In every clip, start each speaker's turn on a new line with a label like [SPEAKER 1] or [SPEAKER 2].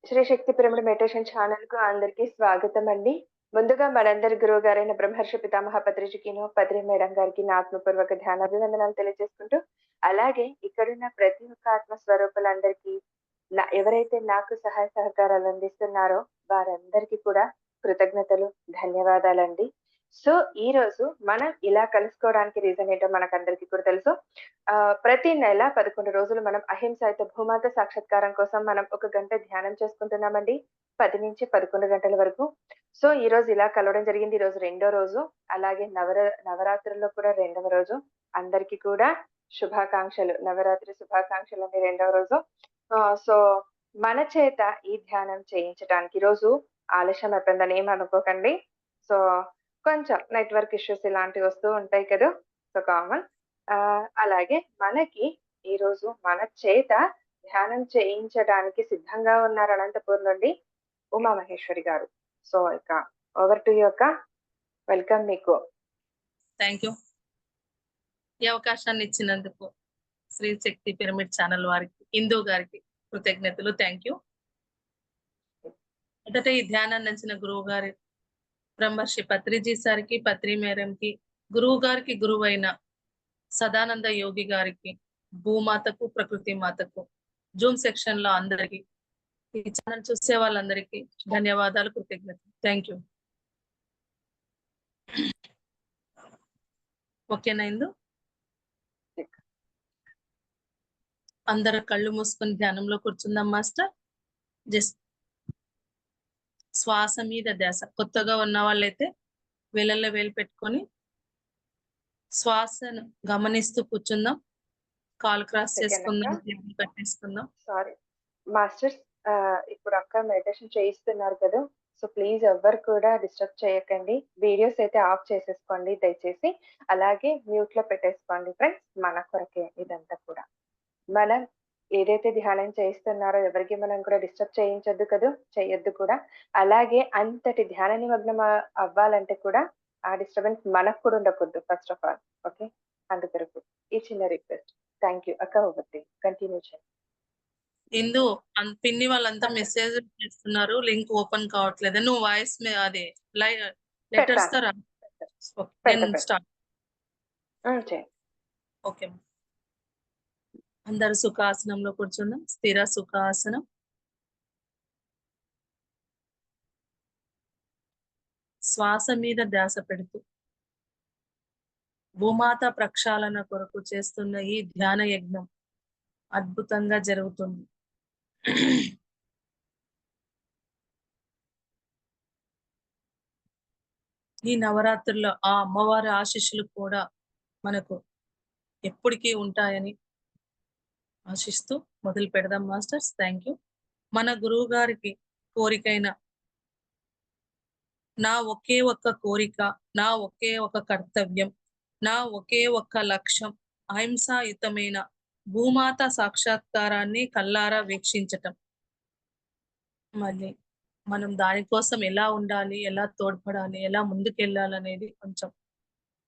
[SPEAKER 1] శ్రీ శక్తి pyramid meditation ఛానల్‌కు అందరికీ స్వాగతమండి. ముందుగా మనందరి గురువుగారైన బ్రహ్మర్షి పితామహ పత్రిజికిను, పత్రి మేడం గారికి నా ఆత్మపూర్వక ధ్యానాభివందనాలు తెలియజేసుకుంటూ, అలాగే ఇక్కడున్న ప్రతి ఒక్క ఆత్మ స్వరూపులందరికీ ఎవరైతే నాకు సహాయ సహకారాలు అందిస్తున్నారో వారందరికీ కూడా కృతజ్ఞతలు, ధన్యవాదాలండి. సో, ఈరోజు మనం ఇలా కలుసుకోవడానికి రీజన్ ఏంటో మనకందరికీ కూడా తెలుసు. ప్రతి నెల 11 రోజులు మనం అహింసాయుత భూమాత సాక్షాత్కారం కోసం మనం ఒక గంట ధ్యానం చేసుకుంటున్నామండి. 10-11 గంటల వరకు. సో, ఈరోజు ఇలా కలవడం జరిగింది. ఈరోజు రెండో రోజు. అలాగే నవరాత్రుల్లో కూడా రెండవ రోజు. అందరికీ కూడా శుభాకాంక్షలు. నవరాత్రి శుభాకాంక్షలండి రెండవ రోజు. సో, మన చేత ఈ ధ్యానం చేయించటానికి ఈరోజు ఆలస్యం అయిపోయిందని ఏమనుకోకండి. సో, కొంచెం నెట్‌వర్క్ ఇష్యూస్ ఇలాంటివి వస్తూ ఉంటాయి కదా! So, common. అలాగే మనకి ఈరోజు మన చేత ధ్యానం చేయించడానికి సిద్ధంగా ఉన్నారు అనంతపూర్ నుండి ఉమామహేశ్వరి గారు. సో, ఇక ఓవర్ టు యూ అక్క. వెల్కమ్ మీకు.
[SPEAKER 2] Thank you. ఈ అవకాశాన్ని ఇచ్చినందుకు శ్రీ శక్తి పిరమిడ్ ఛానల్ వారికి, ఇందు గారికి కృతజ్ఞతలు. Thank you. మొదట ఈ ధ్యానాన్ని అందించిన గురువు గారి బ్రహ్మర్షి పత్రిజీ సార్కి, పత్రి మేడంకి, గురువు గారికి గురువైన సదానంద యోగి గారికి, భూమాతకు, ప్రకృతి మాతకు, జూమ్ సెక్షన్ లో అందరికి, ఈ ఛానల్ చూసే వాళ్ళందరికీ ధన్యవాదాలు, కృతజ్ఞతలు. Thank you. ఓకేనా ఇందు? అందరూ కళ్ళు మూసుకొని ధ్యానంలో కూర్చుందాం మాస్టర్. జస్ట్ శ్వాస మీద ధ్యాస. కొత్తగా ఉన్న వాళ్ళైతే వేలల్లో వేలు పెట్టుకొని శ్వాసను గమనిస్తూ కూర్చుందాం. కాల్ క్రాస్ చేసుకుందాం, టేబుల్ కట్టేసుకుందాం.
[SPEAKER 1] సారీ మాస్టర్స్, ఇప్పుడు అక్క మెడిటేషన్ చేయిస్తున్నారు కదా! సో, ప్లీజ్ ఎవ్వరు కూడా డిస్టర్బ్ చేయకండి. వీడియోస్ అయితే ఆఫ్ చేసేసుకోండి దయచేసి. అలాగే మ్యూట్‌లో పెట్టేసుకోండి ఫ్రెండ్స్. మన కొరకే ఇదంతా కూడా. మనం ఏదైతే ధ్యానం చేయిస్తున్నారో ఎవరికీ మనం కూడా డిస్టర్బ్ చేయించొద్దు కదూ! చేయొద్దు కూడా. అలాగే అంతటి ధ్యాన నిమగ్నం అవ్వాలంటే కూడా ఆ డిస్టర్బెన్స్ మనకు కూడా ఉండకూడదు ఫస్ట్ ఆఫ్ ఆల్. ఓకే. అందుకొరకు ఈ చిన్న రిక్వెస్ట్. థాంక్ యూ అక్క. Over to you. కంటిన్యూ చేయండి.
[SPEAKER 2] ఇందు పిన్ని వాళ్ళంతా మెసేజ్ చేస్తున్నారు, లింక్ ఓపెన్ కావట్లేదు. నువ్వు వాయిస్ అది లెటర్స్ తో రా. స్టార్ట్.
[SPEAKER 1] చేయండి.
[SPEAKER 2] ఓకే. అందరు సుఖాసనంలో కూర్చుందాం. స్థిర సుఖాసనం. శ్వాస మీద ధ్యాస పెడుతూ భూమాత ప్రక్షాళన కొరకు చేస్తున్న ఈ ధ్యాన యజ్ఞం అద్భుతంగా జరుగుతుంది. ఈ నవరాత్రుల్లో ఆ అమ్మవారి ఆశీస్సులు కూడా మనకు ఎప్పటికీ ఉంటాయని ఆశిస్తూ మొదలు పెడదాం మాస్టర్స్. Thank you. మన గురువు గారికి కోరికైన నా ఒకే ఒక్క కోరిక, నా ఒకే ఒక కర్తవ్యం, నా ఒకే ఒక్క లక్ష్యం అహింసాయుతమైన భూమాత సాక్షాత్కారాన్ని కల్లారా వీక్షించటం. మళ్ళీ మనం దానికోసం ఎలా ఉండాలి, ఎలా తోడ్పడాలి, ఎలా ముందుకెళ్ళాలనేది కొంచెం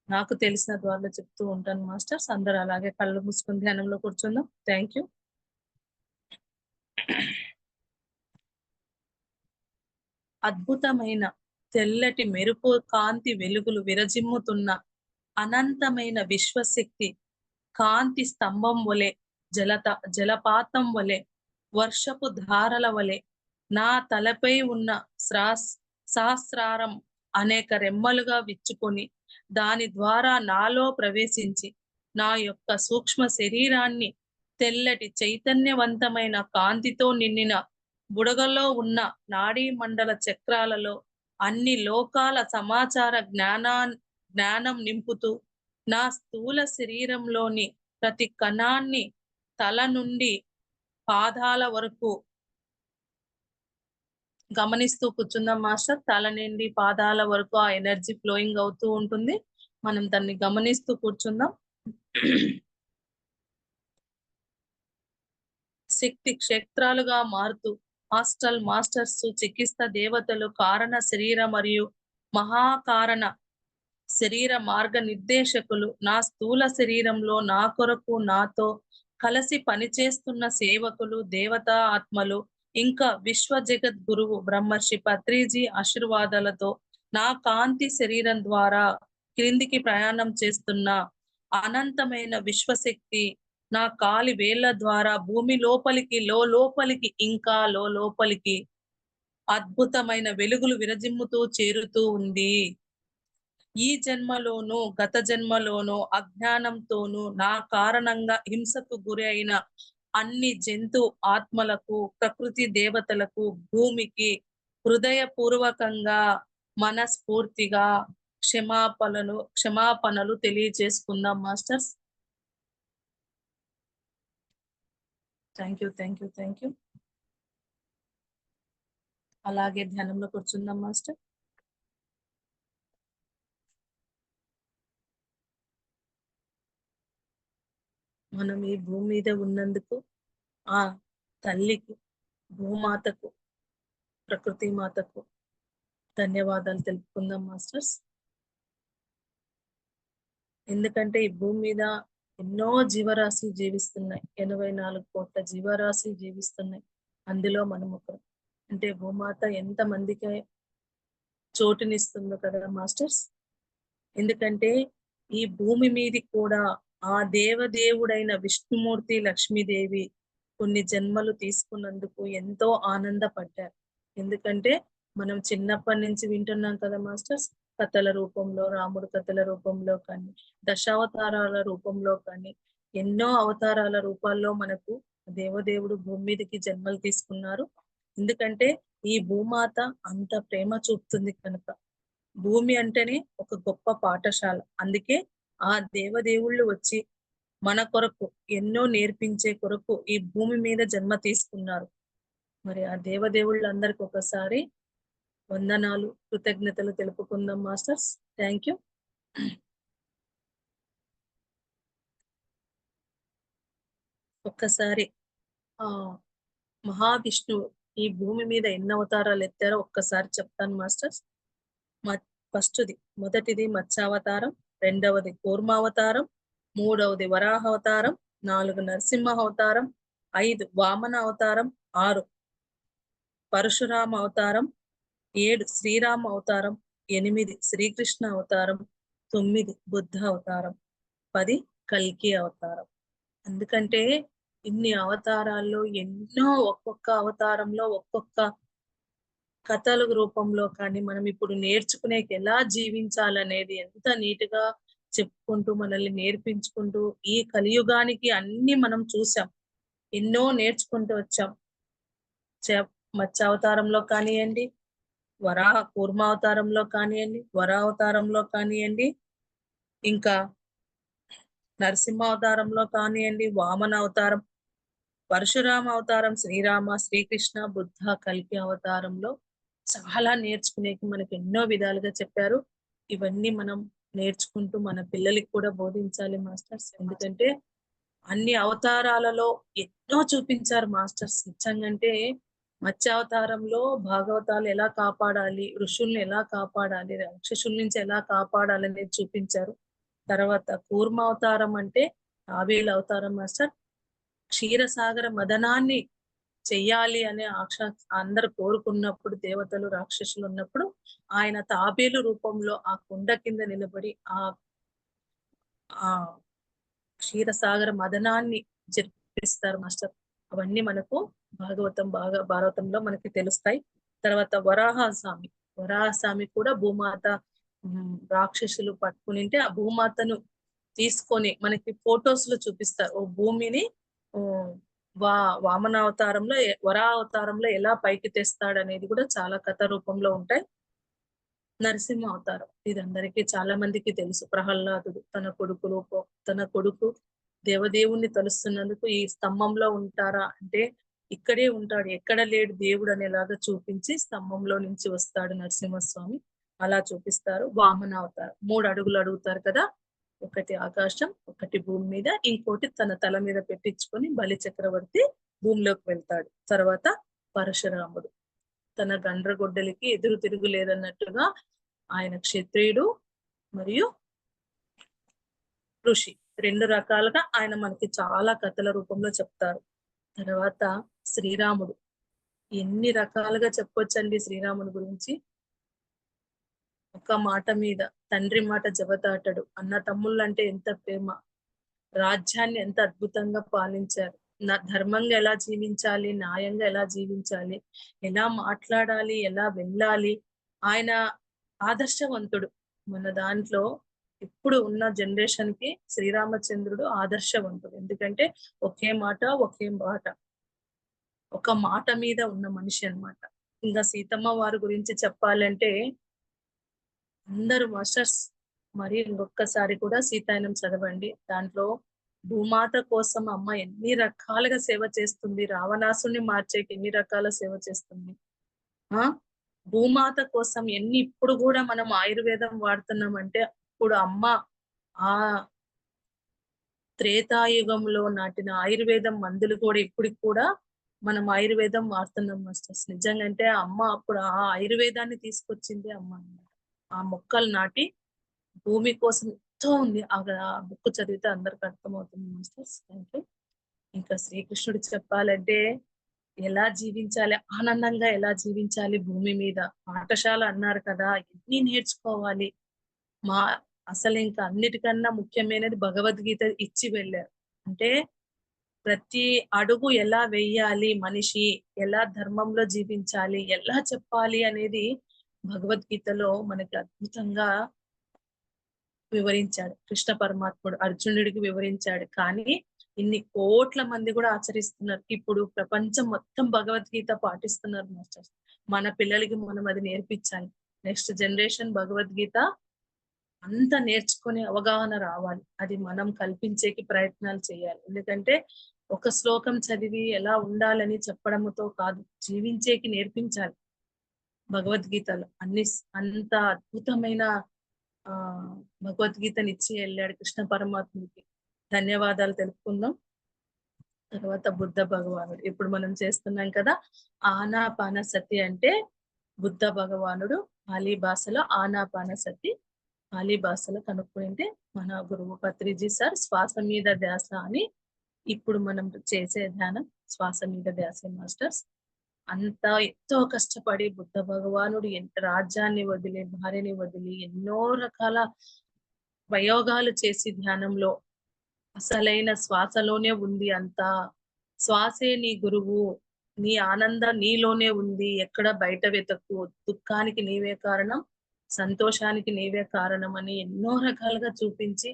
[SPEAKER 2] నాకు తెలిసిన ద్వారా చెప్తూ ఉంటాను మాస్టర్స్. అందరూ అలాగే కళ్ళు మూసుకుని ధ్యానంలో కూర్చుందాం. Thank you. అద్భుతమైన తెల్లటి మెరుపు కాంతి వెలుగులు విరజిమ్ముతున్న అనంతమైన విశ్వశక్తి కాంతి స్తంభం వలె, జలపాతం వలె, వర్షపు ధారల వలె నా తలపై ఉన్న సహస్రారం అనేక రెమ్మలుగా విచ్చుకొని దాని ద్వారా నాలో ప్రవేశించి నా యొక్క సూక్ష్మ శరీరాన్ని తెల్లటి చైతన్యవంతమైన కాంతితో నిండిన బుడగలో ఉన్న నాడీ మండల చక్రాలలో అన్ని లోకాల సమాచార జ్ఞానం నింపుతూ నా స్థూల శరీరంలోని ప్రతి కణాన్ని తల నుండి పాదాల వరకు గమనిస్తూ కూర్చుందాం మాస్టర్. తల నుండి పాదాల వరకు ఆ ఎనర్జీ ఫ్లోయింగ్ అవుతూ ఉంటుంది. మనం దాన్ని గమనిస్తూ కూర్చుందాం. శక్తి క్షేత్రాలుగా మారుతూ మాస్టర్స్, చికిత్స దేవతలు, కారణ శరీర మరియు మహాకారణ శరీర మార్గ నిర్దేశకులు నా స్థూల శరీరంలో నా కొరకు నాతో కలిసి పనిచేస్తున్న సేవకులు, దేవతా ఆత్మలు, ఇంకా విశ్వ జగత్ గురువు బ్రహ్మర్షి పత్రిజీ ఆశీర్వాదాలతో నా కాంతి శరీరం ద్వారా క్రిందికి ప్రయాణం చేస్తున్న అనంతమైన విశ్వశక్తి నా కాలి వేళ్ల ద్వారా భూమి లోపలికి లోపలికి ఇంకా లోపలికి అద్భుతమైన వెలుగులు విరజిమ్ముతూ చేరుతూ ఉంది. ఈ జన్మలోను గత జన్మలోను అజ్ఞానంతోనూ నా కారణంగా హింసకు గురి అయిన అన్ని జంతు ఆత్మలకు, ప్రకృతి దేవతలకు, భూమికి హృదయపూర్వకంగా మనస్ఫూర్తిగా క్షమాపణలు తెలియజేసుకుందాం మాస్టర్స్. Thank you. అలాగే ధ్యానంలో కూర్చుందాం మాస్టర్. మనం ఈ భూమి మీద ఉన్నందుకు ఆ తల్లికి, భూమాతకు, ప్రకృతి మాతకు ధన్యవాదాలు తెలుపుకుందాం మాస్టర్స్. ఎందుకంటే ఈ భూమి మీద ఎన్నో జీవరాశులు జీవిస్తున్నాయి. 84 కోట్ల జీవరాశులు జీవిస్తున్నాయి. అందులో మనం ఒకరు. అంటే భూమాత ఎంత మందికి చోటునిస్తుందో కదా మాస్టర్స్. ఎందుకంటే ఈ భూమి మీది కూడా ఆ దేవదేవుడైన విష్ణుమూర్తి, లక్ష్మీదేవి కొన్ని జన్మలు తీసుకున్నందుకు ఎంతో ఆనందపడ్డారు. ఎందుకంటే మనం చిన్నప్పటి నుంచి వింటున్నాం కదా మాస్టర్స్, కథల రూపంలో, రాముడు కథల రూపంలో కానీ, దశావతారాల రూపంలో కానీ, ఎన్నో అవతారాల రూపాల్లో మనకు దేవదేవుడు భూమి మీదకి జన్మలు తీసుకున్నారు. ఎందుకంటే ఈ భూమాత అంత ప్రేమ చూపుతుంది కనుక. భూమి అంటేనే ఒక గొప్ప పాఠశాల. అందుకే ఆ దేవదేవుళ్ళు వచ్చి మన కొరకు ఎన్నో నేర్పించే కొరకు ఈ భూమి మీద జన్మ తీసుకున్నారు. మరి ఆ దేవదేవుళ్ళందరికీ ఒకసారి వందనాలు, కృతజ్ఞతలు తెలుపుకుందాం మాస్టర్స్. Thank you. ఒక్కసారి ఆ మహావిష్ణువు ఈ భూమి మీద ఎన్ని అవతారాలు ఎత్తారో ఒక్కసారి చెప్తాను మాస్టర్స్. మొదటిది మత్స్యావతారం, రెండవది కూర్మావతారం, మూడవది వరాహ అవతారం, 4 నరసింహ అవతారం, 5 వామన అవతారం, 6 పరశురామ అవతారం, 7 శ్రీరామ అవతారం, 8 శ్రీకృష్ణ అవతారం, 9 బుద్ధ అవతారం, 10 కల్కి అవతారం. ఎందుకంటే ఇన్ని అవతారాల్లో ఎన్నో ఒక్కొక్క అవతారంలో ఒక్కొక్క కథల రూపంలో కానీ మనం ఇప్పుడు నేర్చుకునే ఎలా జీవించాలనేది ఎంత నీట్గా చెప్పుకుంటూ మనల్ని నేర్పించుకుంటూ ఈ కలియుగానికి అన్ని మనం చూసాం, ఎన్నో నేర్చుకుంటూ వచ్చాం. మత్స్యావతారంలో కానివ్వండి, కూర్మావతారంలో కానివ్వండి, వరావతారంలో కానివ్వండి, ఇంకా నరసింహ అవతారంలో కానివ్వండి, వామన అవతారం, పరశురామ అవతారం, శ్రీరామ, శ్రీకృష్ణ, బుద్ధ, కల్కి అవతారంలో చాలా నేర్చుకునేకి మనకి ఎన్నో విధాలుగా చెప్పారు. ఇవన్నీ మనం నేర్చుకుంటూ మన పిల్లలకి కూడా బోధించాలి మాస్టర్స్. ఎందుకంటే అన్ని అవతారాలలో ఎన్నో చూపించారు మాస్టర్స్. నిజంగంటే మత్స్యావతారంలో భాగవతాలు ఎలా కాపాడాలి, ఋషుల్ని ఎలా కాపాడాలి, రాక్షసుల నుంచి ఎలా కాపాడాలి అనేది చూపించారు. తర్వాత కూర్మావతారం అంటే తాబేలు అవతారం మాస్టర్. క్షీరసాగర మదనాన్ని చెయ్యాలి అనే అందరు కోరుకున్నప్పుడు, దేవతలు రాక్షసులు ఉన్నప్పుడు ఆయన తాబేలు రూపంలో ఆ కొండ కింద నిలబడి ఆ క్షీరసాగర మదనాన్ని జరిపిస్తారు మాస్టర్. అవన్నీ మనకు భారతంలో మనకి తెలుస్తాయి. తర్వాత వరాహస్వామి కూడా భూమాత రాక్షసులు పట్టుకునింటే ఆ భూమాతను తీసుకొని మనకి ఫొటోస్ లో చూపిస్తారు. ఓ భూమిని వామన అవతారంలో, వరావతారంలో ఎలా పైకి తెస్తాడు అనేది కూడా చాలా కథ రూపంలో ఉంటాయి. నరసింహ అవతారం ఇది అందరికీ చాలా మందికి తెలుసు. ప్రహ్లాదుడు తన కొడుకు దేవదేవుణ్ణి తలుస్తున్నందుకు ఈ స్తంభంలో ఉంటారా అంటే ఇక్కడే ఉంటాడు, ఎక్కడ లేడు దేవుడు అనేలాగా చూపించి స్తంభంలో నుంచి వస్తాడు నరసింహస్వామి, అలా చూపిస్తారు. వామన అవతారం 3 అడుగులు అడుగుతారు కదా, ఒకటి ఆకాశం, ఒకటి భూమి మీద, ఇంకోటి తన తల మీద పెట్టించుకొని బలి చక్రవర్తి భూమిలోకి వెళ్తాడు. తర్వాత పరశురాముడు తన గండ్రగొడ్డలికి ఎదురు తిరుగు లేదన్నట్టుగా ఆయన క్షత్రియుడు మరియు ఋషి 2 రకాలుగా ఆయన మనకి చాలా కథల రూపంలో చెప్తారు. తర్వాత శ్రీరాముడు ఎన్ని రకాలుగా చెప్పొచ్చండి శ్రీరాముని గురించి. ఒక మాట మీద తండ్రి మాట జవదాటడు, అన్న తమ్ముళ్ళంటే ఎంత ప్రేమ, రాజ్యాన్ని ఎంత అద్భుతంగా పాలించారు, నా ధర్మంగా ఎలా జీవించాలి, న్యాయంగా ఎలా జీవించాలి, ఎలా మాట్లాడాలి, ఎలా వెళ్ళాలి. ఆయన ఆదర్శవంతుడు. మన దాంట్లో ఇప్పుడు ఉన్న జనరేషన్ కి శ్రీరామచంద్రుడు ఆదర్శవంతుడు. ఎందుకంటే ఒకే మాట ఒకే మాట, ఒక మాట మీద ఉన్న మనిషి అన్నమాట. ఇంకా సీతమ్మ వారి గురించి చెప్పాలంటే అందరూ మాస్టర్స్ మరి ఇంకొకసారి కూడా సీతాయనం చదవండి. దాంట్లో భూమాత కోసం అమ్మ ఎన్ని రకాలుగా సేవ చేస్తుంది, రావణాసుని మార్చేకి ఎన్ని రకాల సేవ చేస్తుంది. ఆ భూమాత కోసం ఎన్ని, ఇప్పుడు కూడా మనం ఆయుర్వేదం వాడుతున్నామంటే ఇప్పుడు అమ్మ ఆ త్రేతాయుగంలో నాటిన ఆయుర్వేదం మందులు కూడా ఇప్పటికి కూడా మనం ఆయుర్వేదం వాడుతున్నాం మాస్టర్స్. నిజంగా అంటే అమ్మ అప్పుడు ఆ ఆయుర్వేదాన్ని తీసుకొచ్చింది అమ్మ అన్నమాట. ఆ మొక్కలు నాటి భూమి కోసం ఎంతో ఉంది. ఆ బుక్ చదివితే అందరికి అర్థమవుతుంది మాస్టర్స్. Thank you. ఇంకా శ్రీకృష్ణుడు చెప్పాలంటే ఎలా జీవించాలి, ఆనందంగా ఎలా జీవించాలి భూమి మీద. పాఠశాల అన్నారు కదా, ఎన్ని నేర్చుకోవాలి. మా అసలు ఇంకా అన్నిటికన్నా ముఖ్యమైనది భగవద్గీత ఇచ్చి వెళ్ళారు. అంటే ప్రతి అడుగు ఎలా వెయ్యాలి, మనిషి ఎలా ధర్మంలో జీవించాలి, ఎలా చెప్పాలి అనేది భగవద్గీతలో మనకి అద్భుతంగా వివరించాడు. కృష్ణ పరమాత్ముడు అర్జునుడికి వివరించాడు. కానీ ఇన్ని కోట్ల మంది కూడా ఆచరిస్తున్నారు. ఇప్పుడు ప్రపంచం మొత్తం భగవద్గీత పాటిస్తున్నారు మాస్టర్స్. మన పిల్లలకి మనం అది నేర్పించాలి. నెక్స్ట్ జనరేషన్ భగవద్గీత అంత నేర్చుకునే అవగాహన రావాలి. అది మనం కల్పించేకి ప్రయత్నాలు చేయాలి. ఎందుకంటే ఒక శ్లోకం చదివి ఎలా ఉండాలని చెప్పడంతో కాదు, జీవించేకి నేర్పించాలి. భగవద్గీతలో అంత అద్భుతమైన ఆ భగవద్గీతని ఇచ్చి వెళ్ళాడు కృష్ణ పరమాత్ముడికి. ధన్యవాదాలు తెలుపుకుందాం. తర్వాత బుద్ధ భగవానుడు ఇప్పుడు మనం చేస్తున్నాం కదా, ఆనాపాన సతి అంటే బుద్ధ భగవానుడు పాలీ భాషలో ఆనాపాన సతి, పాలీ భాషలో కనుక్కుంటే మన గురువు పత్రిజీ సార్ శ్వాస మీద ధ్యాస అని ఇప్పుడు మనం చేసే ధ్యానం శ్వాస మీద ధ్యాస మాస్టర్స్. అంత ఎంతో కష్టపడి బుద్ధ భగవానుడు రాజ్యాన్ని వదిలి, భార్యని వదిలి ఎన్నో రకాల ప్రయోగాలు చేసి ధ్యానంలో అసలైన శ్వాసలోనే ఉంది అంతా. శ్వాసే నీ గురువు, నీ ఆనందం నీలోనే ఉంది, ఎక్కడ బయట వెతకు, దుఃఖానికి నీవే కారణం, సంతోషానికి నీవే కారణం అని ఎన్నో రకాలుగా చూపించి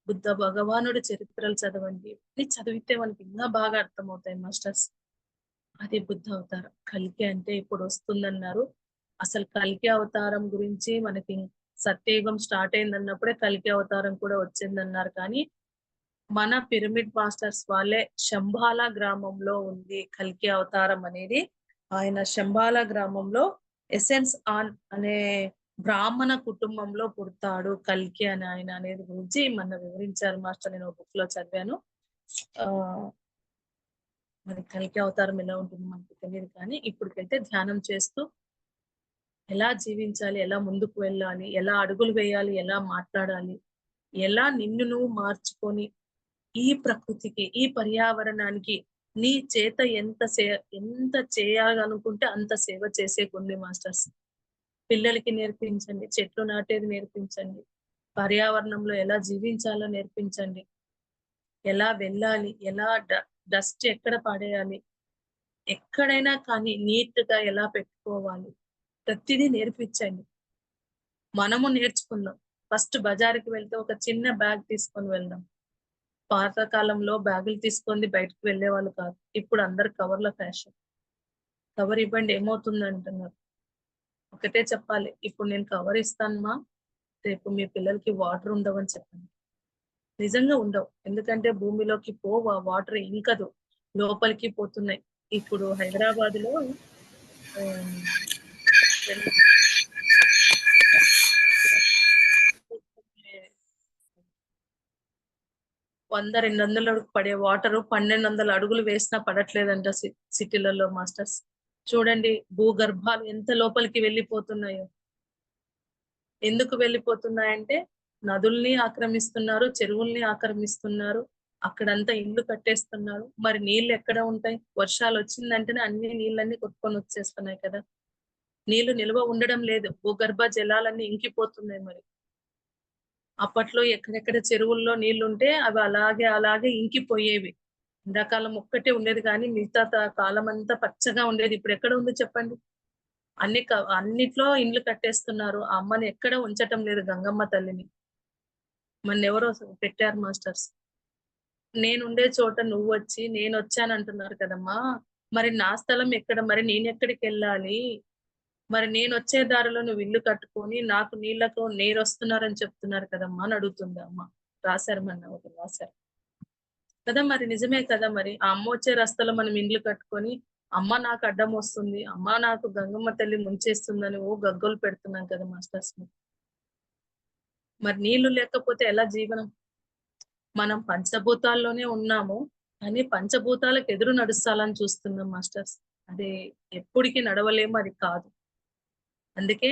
[SPEAKER 2] బుద్ధ భగవానుడు చరిత్రలు చదవండి. ఇవన్నీ చదివితే మనకి ఇంకా బాగా అర్థమవుతాయి మాస్టర్స్. అది బుద్ధ అవతారం. కల్కి అంటే ఇప్పుడు వస్తుందన్నారు. అసలు కల్కి అవతారం గురించి మనకి సత్యయుగం స్టార్ట్ అయిందన్నప్పుడే కల్కి అవతారం కూడా వచ్చిందన్నారు. కానీ మన పిరమిడ్ మాస్టర్స్ వాళ్ళే శంబాల గ్రామంలో ఉంది కల్కి అవతారం అనేది. ఆయన శంబాల గ్రామంలో ఎసెన్స్ ఆన్ అనే బ్రాహ్మణ కుటుంబంలో పుడతాడు కల్కి అని ఆయన అనేది గురించి మన వివరించారు మాస్టర్. నేను బుక్ లో చదివాను. ఆ మరి కల్కి అవతారం ఎలా ఉంటుంది మనకు తెలియదు. కానీ ఇప్పటికైతే ధ్యానం చేస్తూ ఎలా జీవించాలి, ఎలా ముందుకు వెళ్ళాలి, ఎలా అడుగులు వేయాలి, ఎలా మాట్లాడాలి, ఎలా నిన్ను నువ్వు మార్చుకొని ఈ ప్రకృతికి, ఈ పర్యావరణానికి నీ చేత ఎంత చేయాలనుకుంటే అంత సేవ చేసే కొన్ని మాస్టర్స్. పిల్లలకి నేర్పించండి, చెట్లు నాటేది నేర్పించండి, పర్యావరణంలో ఎలా జీవించాలో నేర్పించండి, ఎలా వెళ్ళాలి, ఎలా డస్ట్ ఎక్కడ పడేయాలి, ఎక్కడైనా కానీ నీట్ గా ఎలా పెట్టుకోవాలి, ప్రతిదీ నేర్పించండి. మనము నేర్చుకుందాం. ఫస్ట్ బజార్కి వెళ్తే ఒక చిన్న బ్యాగ్ తీసుకొని వెళ్దాం. పాతకాలంలో బ్యాగులు తీసుకొని బయటకు వెళ్లే వాళ్ళు కాదు. ఇప్పుడు అందరు కవర్ల ఫ్యాషన్. కవర్ ఇవ్వండి ఏమవుతుంది అంటున్నారు. ఒకటే చెప్పాలి, ఇప్పుడు నేను కవర్ ఇస్తానమ్మా, రేపు మీ పిల్లలకి వాటర్ ఉండవని చెప్పండి. నిజంగా ఉండవు. ఎందుకంటే భూమిలోకి పోవు, ఆ వాటర్ ఇంకదు, లోపలికి పోతున్నాయి. ఇప్పుడు హైదరాబాద్ లో 100-200 పడే వాటర్ 1200 అడుగులు వేసినా పడట్లేదంట సిటీలలో మాస్టర్స్. చూడండి భూగర్భాలు ఎంత లోపలికి వెళ్ళిపోతున్నాయో. ఎందుకు వెళ్ళిపోతున్నాయంటే నదుల్ని ఆక్రమిస్తున్నారు, చెరువుల్ని ఆక్రమిస్తున్నారు. అక్కడంతా ఇల్లు కట్టేస్తున్నారు. మరి నీళ్ళు ఎక్కడ ఉంటాయి? వర్షాలు వచ్చిందంటేనే అన్ని నీళ్ళన్నీ కొట్టుకొని వచ్చేస్తున్నాయి కదా! నీళ్లు నిల్వ ఉండడం లేదు. భూగర్భ జలాలన్నీ ఇంకిపోతున్నాయి మరి. అప్పట్లో ఎక్కడెక్కడ చెరువుల్లో నీళ్లుంటే అవి అలాగే ఇంకిపోయేవి. ఎండాకాలం ఒక్కటే ఉండేది కానీ మిగతా కాలమంతా పచ్చగా ఉండేది. ఇప్పుడు ఎక్కడ ఉంది చెప్పండి? అన్నిట్లో ఇండ్లు కట్టేస్తున్నారు. ఆ అమ్మని ఎక్కడ ఉంచటం లేదు గంగమ్మ తల్లిని. మొన్నెవరో పెట్టారు మాస్టర్స్. నేనుండే చోట నువ్వొచ్చి నేనొచ్చానంటున్నారు కదమ్మా! మరి నా స్థలం ఎక్కడ? మరి నేనెక్కడికెళ్ళాలి? మరి నేనొచ్చే దారిలో నువ్వు ఇల్లు కట్టుకొని నాకు నీళ్ళకు నీరొస్తున్నారని చెప్తున్నారు కదమ్మా! అని అడుగుతుంది ఆ అమ్మ. రాశారు మొన్న ఒకరు రాశారు. కదా! మరి నిజమే కదా మరి. ఆ అమ్మొచ్చే రస్తలో మనం ఇండ్లు కట్టుకొని, అమ్మ నాకు అడ్డమొస్తుంది, అమ్మ నాకు గంగమ్మ తల్లి ముంచేస్తుందని ఓ గగ్గోలు పెడుతున్నాం కదా మాస్టర్స్. మరి నీళ్లు లేకపోతే ఎలా జీవనం? మనం పంచభూతాల్లోనే ఉన్నాము. కానీ పంచభూతాలకు ఎదురు నడుస్తాలని చూస్తున్నాం మాస్టర్స్. అది ఎప్పటికి నడవలేము. అది కాదు. అందుకే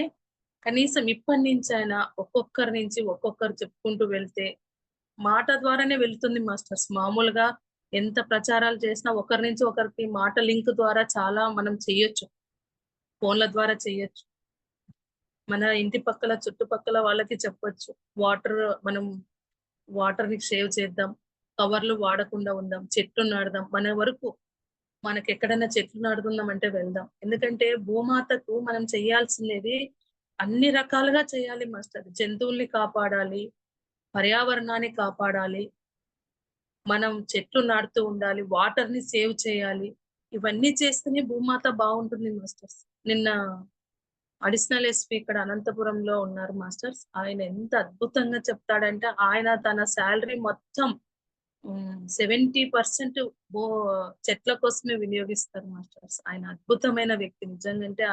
[SPEAKER 2] కనీసం ఇప్పటినుంచైనా ఒక్కొక్కరి నుంచి ఒక్కొక్కరు చెప్పుకుంటూ వెళ్తే మాట ద్వారానే వెళ్తుంది మాస్టర్స్. మామూలుగా ఎంత ప్రచారాలు చేసినా ఒకరి నుంచి ఒకరికి మాట లింక్ ద్వారా చాలా మనం చెయ్యొచ్చు. ఫోన్‌ల ద్వారా చెయ్యొచ్చు. మన ఇంటి పక్కల, చుట్టుపక్కల వాళ్ళకి చెప్పొచ్చు. వాటర్ మనం వాటర్‌ని సేవ్ చేద్దాం. కవర్లు వాడకుండా ఉందాం. చెట్లు నాటుదాం. మన వరకు మనకెక్కడైనా చెట్లు నాటుకుందాం అంటే వెళ్దాం. ఎందుకంటే భూమాతకు మనం చేయాల్సినది అన్ని రకాలుగా చేయాలి మాస్టర్. జంతువుల్ని కాపాడాలి, పర్యావరణాన్ని కాపాడాలి, మనం చెట్లు నాటుతూ ఉండాలి, వాటర్‌ని సేవ్ చేయాలి. ఇవన్నీ చేస్తేనే భూమాత బావుంటుంది మాస్టర్స్. నిన్న అడిషనల్ ఎస్పీ ఇక్కడ అనంతపురంలో ఉన్నారు మాస్టర్స్. ఆయన ఎంత అద్భుతంగా చెప్తాడంటే ఆయన తన సాలరీ మొత్తం 70% బో చెట్ల కోసమే వినియోగిస్తారు మాస్టర్స్. ఆయన అద్భుతమైన వ్యక్తి నిజంగంటే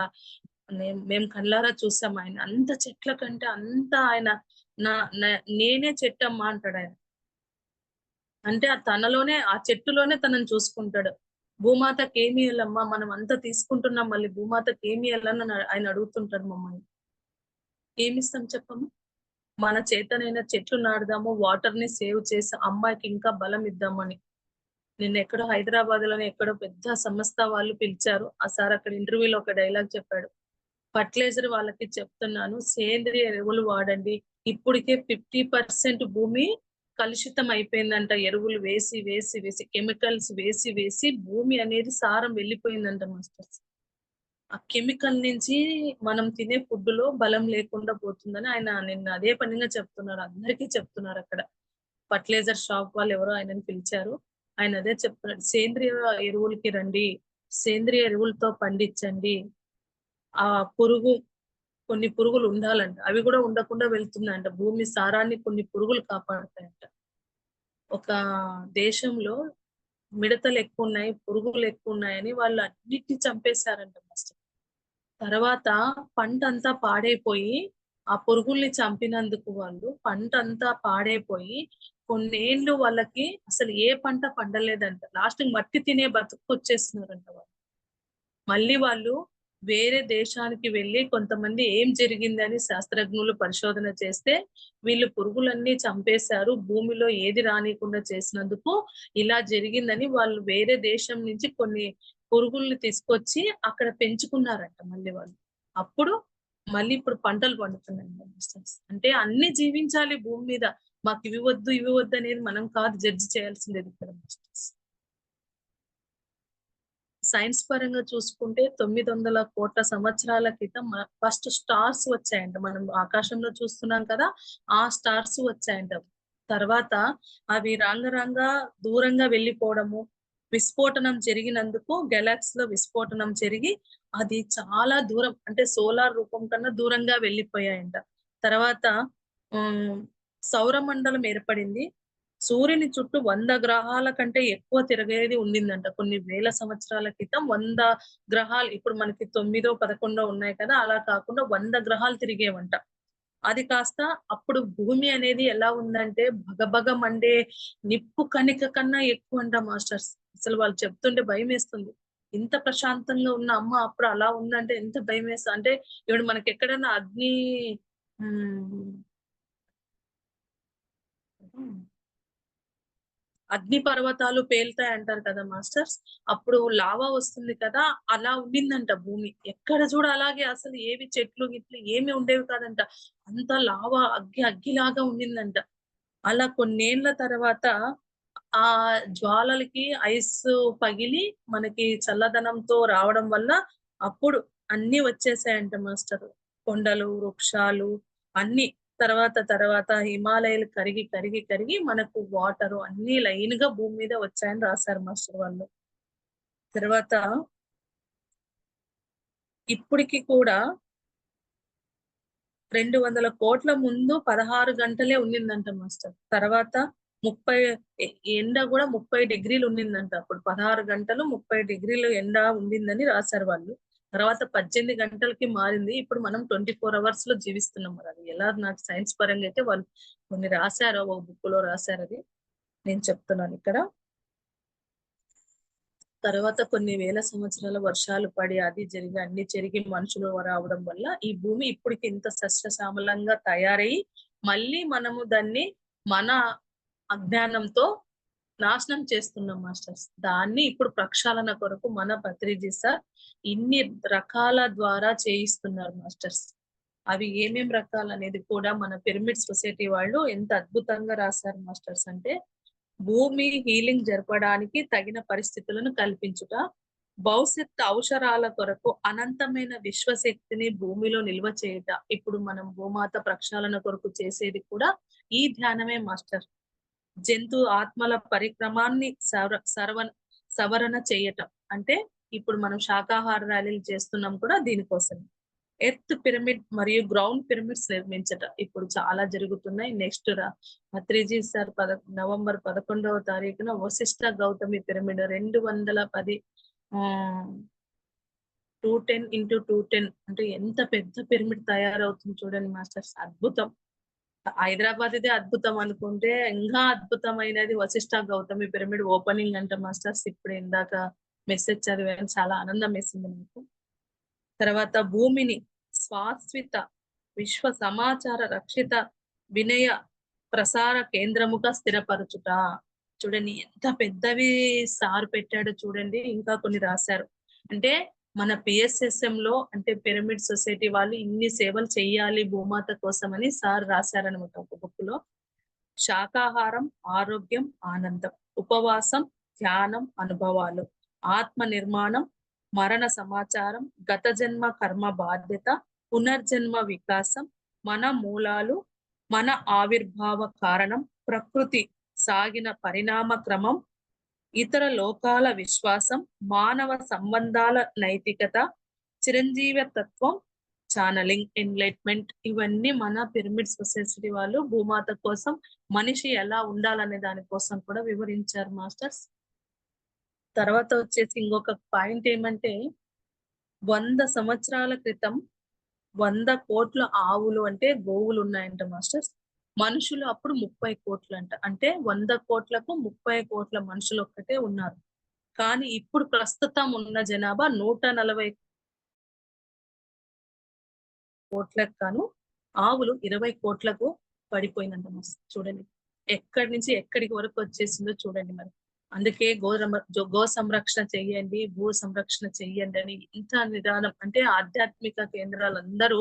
[SPEAKER 2] మేము కళ్ళారా చూసాం ఆయన. అంత చెట్ల కంటే అంత ఆయన నా న నేనే చెట్టమ్మా అంటాడాయన. అంటే తనలోనే ఆ చెట్టులోనే తనని చూసుకుంటాడు. భూమాతకేమి ఇయ్యాలమ్మా? మనం అంతా తీసుకుంటున్నాం మళ్ళీ భూమాతకేమి ఇయ్యాలని ఆయన అడుగుతుంటారు మమ్మల్ని. ఏమిస్తాం చెప్పమ్మా? మన చేతనైన చెట్లు నాటుదాము, వాటర్‌ని సేవ్ చేసి అమ్మాయికి ఇంకా బలం ఇద్దామని. నిన్నెక్కడో హైదరాబాద్‌లోనే ఎక్కడో పెద్ద సంస్థ వాళ్ళు పిలిచారు. ఆ సార్ అక్కడ ఇంటర్వ్యూలో ఒక డైలాగ్ చెప్పాడు. ఫర్టిలైజర్ వాళ్ళకి చెప్తున్నాను. సేంద్రియ ఎరువులు వాడండి. ఇప్పటికే 50% భూమి కలుషితం అయిపోయిందంట. ఎరువులు వేసి కెమికల్స్ వేసి భూమి అనేది సారం వెళ్ళిపోయిందంట మాస్టర్స్. ఆ కెమికల్ నుంచి మనం తినే ఫుడ్‌లో బలం లేకుండా పోతుందని ఆయన నిన్న అదే పనిగా చెప్తున్నారు. అందరికీ చెప్తున్నారక్కడ. ఫర్టిలైజర్ షాప్ వాళ్ళెవరో ఆయనని పిలిచారు. ఆయన అదే చెప్తున్నాడు. సేంద్రియ ఎరువులకి రండి. సేంద్రియ ఎరువులతో పండించండి. ఆ పురుగు కొన్ని పురుగులు ఉండాలంట. అవి గూడా ఉండకుండా వెళ్తున్నాయంట. భూమి సారాన్ని కొన్ని పురుగులు కాపాడతాయంట. ఒక దేశంలో మిడతలెక్కువున్నాయి, పురుగులెక్కువున్నాయని వాళ్ళు అన్నిటిని చంపేశారంట ఫస్ట్. తర్వాత పంటంతా పాడైపోయి, ఆ పురుగుల్ని చంపినందుకు వాళ్ళు పంటంతా పాడైపోయి, కొన్నేళ్ళు వాళ్ళకి అసలు ఏ పంట పండలేదంట. లాస్ట్‌కి మట్టి తినే బతుకొచ్చేస్తున్నారంట వాళ్ళు. మళ్ళీ వాళ్ళు వేరే దేశానికి వెళ్లి కొంతమంది ఏం జరిగిందని శాస్త్రజ్ఞులు పరిశోధన చేస్తే, వీళ్ళు పురుగులన్నీ చంపేశారు. భూమిలో ఏది రానీయకుండా చేసినందుకు ఇలా జరిగిందని వాళ్ళు వేరే దేశం నుంచి కొన్ని పురుగుల్ని తీసుకొచ్చి అక్కడ పెంచుకున్నారంట మళ్ళీ వాళ్ళు. అప్పుడు మళ్ళీ ఇప్పుడు పంటలు పండుతున్నాయంట మాస్టర్స్. అంటే అన్నీ జీవించాలి భూమి మీద. మాకివి వద్దు, ఇవి వద్దనేది మనం కాదు జడ్జ్ చేయాల్సిందేది ఇక్కడ మాస్టర్స్. సైన్స్ పరంగా చూసుకుంటే 900,00,00,000 సంవత్సరాల క్రితం ఫస్ట్ స్టార్స్ వచ్చాయంట. మనం ఆకాశంలో చూస్తున్నాం కదా! ఆ స్టార్స్ వచ్చాయంట. తర్వాత అవి రాంగ దూరంగా వెళ్ళిపోవడము, విస్ఫోటనం జరిగినందుకు గెలాక్సీలో విస్ఫోటనం జరిగి అది చాలా దూరం అంటే సోలార్ రూపం కన్నా దూరంగా వెళ్ళిపోయాయంట. తర్వాత హ్మ్. సౌరమండలం ఏర్పడింది. సూర్యుని చుట్టూ 100 గ్రహాల కంటే ఎక్కువ తిరిగేది ఉండిందంట. కొన్ని వేల సంవత్సరాల క్రితం 100 గ్రహాలు ఇప్పుడు మనకి 9, 11 ఉన్నాయి కదా! అలా కాకుండా 100 గ్రహాలు తిరిగేవంట. అది కాస్త అప్పుడు భూమి అనేది ఎలా ఉందంటే భగభగ మండే నిప్పు కణిక కన్నా ఎక్కువంట మాస్టర్స్. అసలు వాళ్ళు చెప్తుంటే భయమేస్తుంది. ఇంత ప్రశాంతంగా ఉన్న అమ్మ అప్పుడు అలా ఉందంటే ఎంత భయమేస్తది. అంటే ఇప్పుడు మనకెక్కడైనా అగ్ని హ్మ్. అగ్ని పర్వతాలు పేలుతాయి అంటారు కదా మాస్టర్స్. అప్పుడు లావా వస్తుంది కదా, అలా ఉండిందంట భూమి. ఎక్కడ చూడ అలాగే, అసలు ఏవి చెట్లు గిట్లు ఏమి ఉండేవి కాదంట. అంత లావా అగ్గిలాగా ఉండిందంట. అలా కొన్నేళ్ల తర్వాత ఆ జ్వాలలకి ఐస్ పగిలి మనకి చల్లదనంతో రావడం వల్ల అప్పుడు అన్ని వచ్చేసాయంట మాస్టర్. కొండలు, వృక్షాలు అన్ని. తర్వాత హిమాలయాలు కరిగి కరిగి కరిగి మనకు వాటర్ అన్ని లైన్ గా భూమి మీద వచ్చాయని రాశారు మాస్టర్ వాళ్ళు. తర్వాత ఇప్పటికి కూడా 200 కోట్ల ముందు 16 గంటలే ఉండిందంట మాస్టర్. తర్వాత 30 ఎండ కూడా 30 డిగ్రీలు ఉండిందంట. అప్పుడు 16 గంటలు 30 డిగ్రీలు ఎండ ఉండిందని రాశారు వాళ్ళు. తర్వాత 18 గంటలకి మారింది. ఇప్పుడు మనం 24 అవర్స్ లో జీవిస్తున్నాం. మరి అది ఎలా, నాకు సైన్స్ పరంగా అయితే వాళ్ళు కొన్ని రాశారు, ఒక బుక్ లో రాశారు. అది నేను చెప్తున్నాను ఇక్కడ. తర్వాత కొన్ని వేల సంవత్సరాల వర్షాలు పడి అది జరిగి అన్ని జరిగి మనుషులు రావడం వల్ల ఈ భూమి ఇప్పటికి ఇంత సస్యశ్యామలంగా తయారయ్యి మళ్ళీ మనము దాన్ని మన అజ్ఞానంతో నాశనం చేస్తున్నాం మాస్టర్స్. దాన్ని ఇప్పుడు ప్రక్షాళన కొరకు మన పత్రిజీ సార్ ఇన్ని రకాల ద్వారా చేయిస్తున్నారు మాస్టర్స్. అవి ఏమేం రకాలు అనేది కూడా మన పిరమిడ్ సొసైటీ వాళ్ళు ఎంత అద్భుతంగా రాశారు మాస్టర్స్ అంటే, భూమి హీలింగ్ జరపడానికి తగిన పరిస్థితులను కల్పించుట, భవిష్యత్ అవసరాల కొరకు అనంతమైన విశ్వశక్తిని భూమిలో నిల్వ చేయుట. ఇప్పుడు మనం భూమాత ప్రక్షాళన కొరకు చేసేది కూడా ఈ ధ్యానమే మాస్టర్. జంతు ఆత్మల పరిక్రమాన్ని సవరణ చేయటం అంటే, ఇప్పుడు మనం శాకాహార ర్యాలీలు చేస్తున్నాం కూడా దీనికోసం. ఎర్త్ పిరమిడ్ మరియు గ్రౌండ్ పిరమిడ్స్ నిర్మించట ఇప్పుడు చాలా జరుగుతున్నాయి. నెక్స్ట్ పత్రిజీ సార్ నవంబర్ 11వ తారీఖున వశిష్ఠ గౌతమి పిరమిడ్ 210 210x210 అంటే ఎంత పెద్ద పిరమిడ్ తయారవుతుంది చూడండి మాస్టర్స్. అద్భుతం. హైదరాబాద్ ఇదే అద్భుతం అనుకుంటే ఇంకా అద్భుతమైనది వశిష్ఠ గౌతమి పిరమిడ్ ఓపెనింగ్ అంట మాస్టర్స్. ఇప్పుడు ఇందాక మెసేజ్ చదివాను, చాలా ఆనందం వేసింది నాకు. తర్వాత భూమిని శాశ్వత విశ్వ సమాచార రక్షిత వినయ ప్రసార కేంద్రముగా స్థిరపరచుట. చూడండి ఎంత పెద్దవి సార్ పెట్టాడు చూడండి. ఇంకా కొన్ని రాశారు. అంటే మన పిఎస్ఎస్ఎం లో అంటే పిరమిడ్ సొసైటీ వాళ్ళు ఇన్ని సేవలు చెయ్యాలి భూమాత కోసం అని సార్ రాశారనమాట ఒక బుక్ లో. శాకాహారం, ఆరోగ్యం, ఆనందం, ఉపవాసం, ధ్యానం, అనుభవాలు, ఆత్మ నిర్మాణం, మరణ సమాచారం, గత జన్మ కర్మ బాధ్యత, పునర్జన్మ వికాసం, మన మూలాలు, మన ఆవిర్భావ కారణం, ప్రకృతి సాగిన పరిణామ క్రమం, ఇతర లోకాల విశ్వాసం, మానవ సంబంధాల నైతికత, చిరంజీవి తత్వం, ఛానలింగ్, ఎన్లైట్మెంట్, ఇవన్నీ మన పిరమిడ్ సొసైటీ వాళ్ళు భూమాత కోసం మనిషి ఎలా ఉండాలనే దానికోసం కూడా వివరించారు మాస్టర్స్. తర్వాత వచ్చేసి ఇంకొక పాయింట్ ఏమంటే, 100 సంవత్సరాల క్రితం 100 కోట్ల ఆవులు అంటే గోవులు ఉన్నాయంట మాస్టర్స్. మనుషులు అప్పుడు 30 కోట్లు అంట. అంటే 100 కోట్లకు 30 కోట్ల మనుషులు ఒక్కటే ఉన్నారు. కానీ ఇప్పుడు ప్రస్తుతం ఉన్న జనాభా 140 కోట్లకు గాను ఆవులు 20 కోట్లకు పడిపోయిందంట మాస్టర్. చూడండి ఎక్కడి నుంచి ఎక్కడికి వరకు వచ్చేసిందో చూడండి. మరి అందుకే గో సంరక్షణ చెయ్యండి, భూ సంరక్షణ చెయ్యండి అని ఇంత నిదానం. అంటే ఆధ్యాత్మిక కేంద్రాలందరూ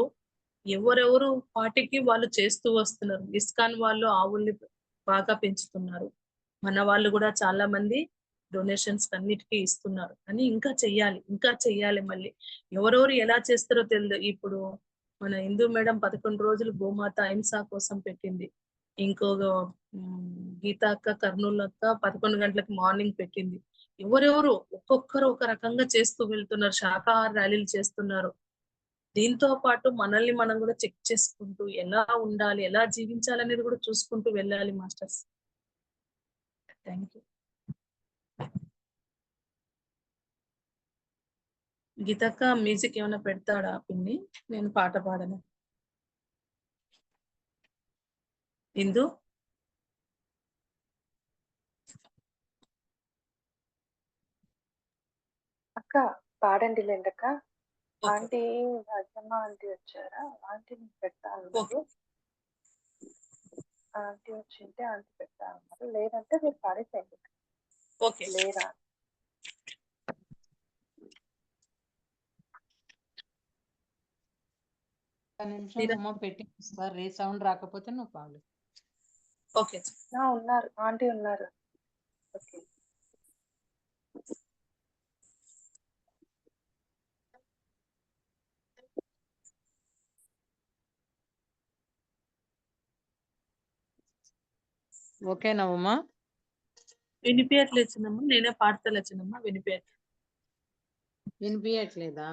[SPEAKER 2] ఎవరెవరు వాటికి వాళ్ళు చేస్తూ వస్తున్నారు. ఇస్కాన్ వాళ్ళు ఆవుల్ని బాగా పెంచుతున్నారు. మన వాళ్ళు కూడా చాలా మంది డొనేషన్స్ అన్నిటికీ ఇస్తున్నారు. కానీ ఇంకా చెయ్యాలి మళ్ళీ. ఎవరెవరు ఎలా చేస్తారో తెలియదు. ఇప్పుడు మన హిందూ మేడం 11 రోజులు గోమాత అహింస కోసం పెట్టింది. ఇంకో గీతా అక్క, కర్నూలు అక్క 11 గంటలకు మార్నింగ్ పెట్టింది. ఎవరెవరు ఒక్కొక్కరు ఒక రకంగా చేస్తూ వెళ్తున్నారు. శాకాహార ర్యాలీలు చేస్తున్నారు. దీంతో పాటు మనల్ని మనం కూడా చెక్ చేసుకుంటూ ఎలా ఉండాలి, ఎలా జీవించాలి అనేది కూడా చూసుకుంటూ వెళ్ళాలి మాస్టర్స్. Thank you. గీతక్క మ్యూజిక్ ఏమైనా పెడతాడా పిన్ని? నేను పాట పాడను. ఇందు
[SPEAKER 1] అక్క పాడండి లేండక్క.
[SPEAKER 2] ఓకే.
[SPEAKER 1] ఆంటీ భాగ్యమ్మ ఆంటీ వచ్చారా? ఆంటీ నేను పెడతాను.
[SPEAKER 2] ఓకే.
[SPEAKER 1] ఆంటీ వచ్చింటే ఆంటీ పెడతా అన్నారు. లేదంటే మీరు పాడేసేయండి.
[SPEAKER 2] ఓకే.
[SPEAKER 1] లేరా?
[SPEAKER 3] ఒక్క నిమిషం అమ్మ పెట్టి సార్ రీసౌండ్ రాకపోతే నువ్వు పాడు.
[SPEAKER 2] ఓకే.
[SPEAKER 1] ఉన్నారు. ఆంటీ ఉన్నారు. ఓకే.
[SPEAKER 3] ఓకేనావమ్మా?
[SPEAKER 2] వినిపించట్లేదు చిన్నమ్మ, నేనే పాడతలే చిన్నమ్మ,
[SPEAKER 3] వినిపించట్లేదా?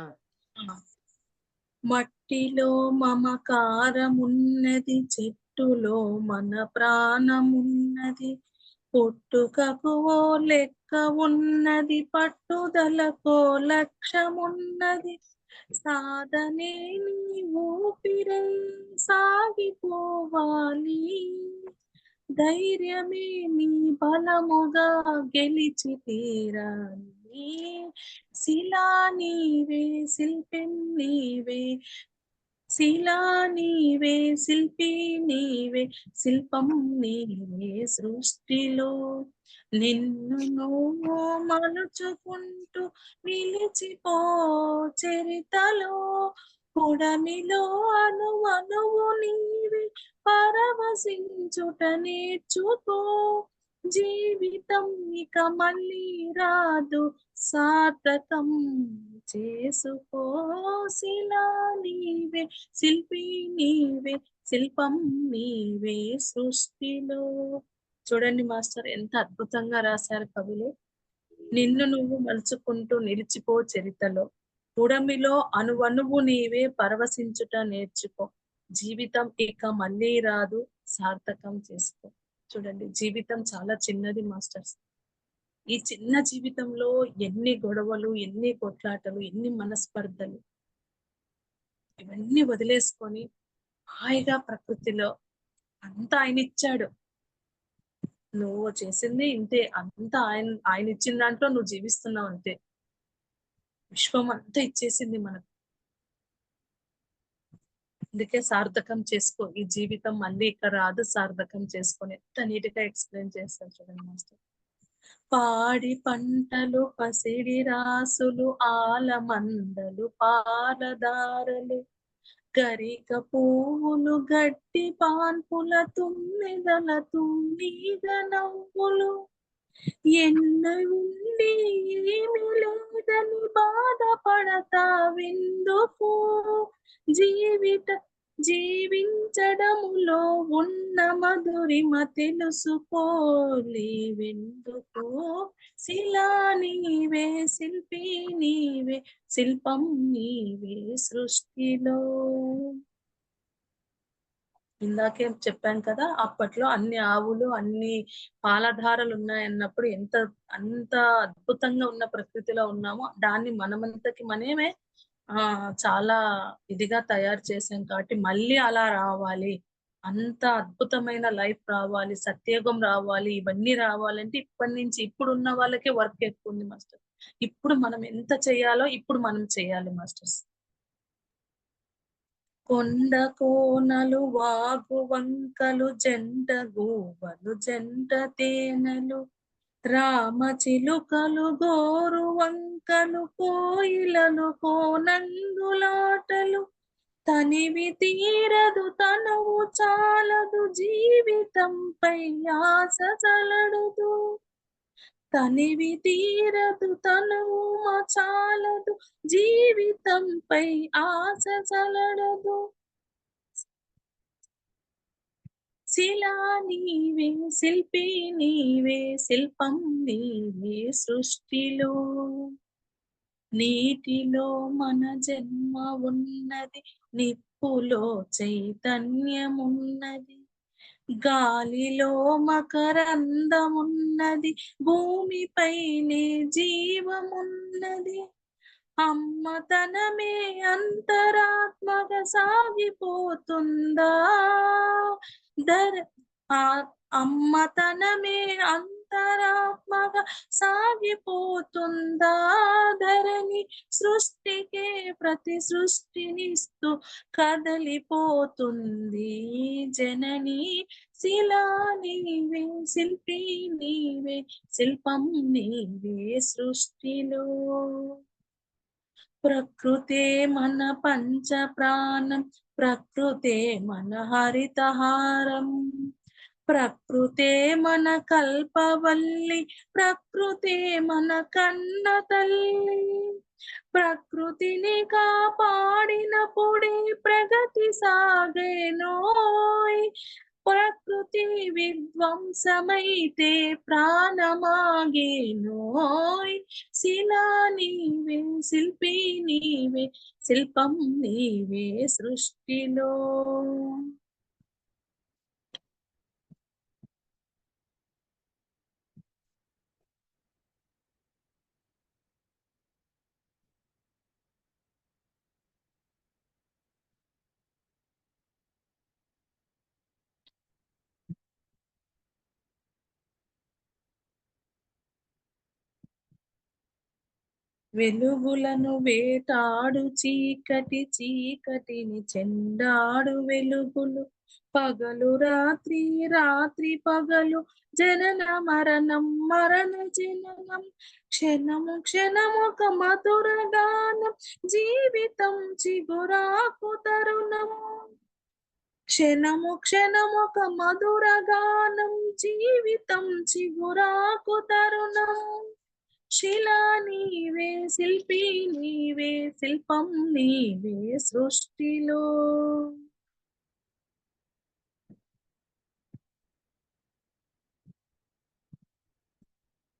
[SPEAKER 2] మట్టిలో మమకారమున్నది, చెట్టులో మన ప్రాణమున్నది, పుట్టుకకు ఓ లెక్క ఉన్నది, పట్టుదలకో లక్ష్యమున్నది, సాధనే నీ ఊపిరై సాగిపోవాలి, ధైర్యమే నీ బలముగా గెలిచి తీరాలి, శిలా నీవే శిల్పం నీవే, శిలా నీవే శిల్పి నీవే, శిల్పం నీవే సృష్టిలో, నిన్ను నువ్వు మలుచుకుంటూ నిలిచిపో చరితలో, పుడమిలో అణువణువు నీవే పరవశించుట నేర్చుకో, జీవితం ఇక మళ్ళీ రాదు సార్థకం చేసుకో, శిలా నీవే శిల్పి నీవే, శిల్పం నీవే సృష్టిలో. చూడండి మాస్టర్, ఎంత అద్భుతంగా రాశారు కవులు. నిన్ను నువ్వు మలుచుకుంటూ నిలిచిపో చరితలో, పుడమిలో అణువణువు నీవే పరవశించుట నేర్చుకో, జీవితం ఇక మళ్ళీ రాదు సార్థకం చేసుకో. చూడండి, జీవితం చాలా చిన్నది మాస్టర్స్. ఈ చిన్న జీవితంలో ఎన్ని గొడవలు, ఎన్ని కొట్లాటలు, ఎన్ని మనస్పర్ధలు, ఇవన్నీ వదిలేసుకొని హాయిగా ప్రకృతిలో అంతా ఆయన ఇచ్చాడు, నువ్వు చేసింది ఇంతే, అంతా ఆయన ఇచ్చిన దాంట్లో నువ్వు జీవిస్తున్నావు అంతే. విశ్వం అంతా ఇచ్చేసింది మనకు. అందుకే సార్థకం చేసుకో, ఈ జీవితం మళ్ళీ ఇక్కడ రాదు, సార్థకం చేసుకొని ఎంత నీట్ గా ఎక్స్ప్లెయిన్ చేస్తారు చూడండి మాస్టర్. పాడి పంటలు పసిడి రాసులు, ఆలమందలు పాలదారలు, గరిక పువ్వులు గట్టి పాన్పుల, తుమ్మెదల తుమ్మిద నవ్వులు, ఎన్న ఉండి ఏమి లేదని బాధపడతావెందుకు, జీవించడములో ఉన్న మధురిమ తెలుసుకోలేవెందుకు, శిలా నీవే శిల్పి నీవే, శిల్పం నీవే సృష్టిలో. ఇందాకే చెప్పాను కదా, అప్పట్లో అన్ని ఆవులు, అన్ని పాలధారలు ఉన్నాయన్నప్పుడు అంత అద్భుతంగా ఉన్న ప్రకృతిలో ఉన్నామో, దాన్ని మనమంతకి మనమే చాలా ఇదిగా తయారు చేసాం కాబట్టి మళ్ళీ అలా రావాలి, అంత అద్భుతమైన లైఫ్ రావాలి, సత్యయుగం రావాలి, ఇవన్నీ రావాలంటే ఇప్పటి నుంచి, ఇప్పుడు ఉన్న వాళ్ళకే వర్క్ ఎక్కువ ఉంది మాస్టర్. ఇప్పుడు మనం ఎంత చేయాలో ఇప్పుడు మనం చేయాలి మాస్టర్స్. కొండ కోనలు వాగు వంకలు, జంట గూవలు జంట తేనెలు, రామ చిలుకలు గోరు వంకలు, కోయిలలు కోనంగులాటలు, తనివి తీరదు తనువు చాలదు, జీవితంపై ఆశ చలడదు, తనివి తీరదు తనువు చాలదు, జీవితంపై ఆశ చలడదు, శిలా నీవే శిల్పి నీవే, శిల్పం నీవే సృష్టిలో, నీటిలో మన జన్మ ఉన్నది, నిప్పులో చైతన్యమున్నది, గాలిలో మకరందమున్నది, భూమిపైనే జీవమున్నది, అమ్మతనమే అంతరాత్మగా సాగిపోతుందా, అమ్మతనమే అంతరాత్మగా అంతరాత్మగా సాగిపోతుందా ధరణి సృష్టికే ప్రతి సృష్టినిస్తూ కదలిపోతుంది జనని శిలా నీవే శిల్పి నీవే శిల్పం నీవే సృష్టిలో ప్రకృతే మన పంచ ప్రాణం ప్రకృతే మన హరితహారం ప్రకృతే మన కల్పవల్లి ప్రకృతే మన కన్న తల్లి ప్రకృతిని కాపాడినప్పుడే ప్రగతి సాగేనోయ్ ప్రకృతి విధ్వంసమైతే ప్రాణమాగేనోయ్ శిలా నీవే శిల్పి నీవే శిల్పం నీవే సృష్టిలో వెలుగులను వేటాడు చీకటి చీకటిని చెండాడు వెలుగులు పగలు రాత్రి రాత్రి పగలు జనన మరణం మరణ జననం క్షణము క్షణమొక మధుర గానం జీవితం చిగురాకు తరుణం క్షణము క్షణమొక మధుర గానం జీవితం చిగురాకు తరుణం శిలా నీవే శిల్పి నీవే శిల్పం నీవే సృష్టిలో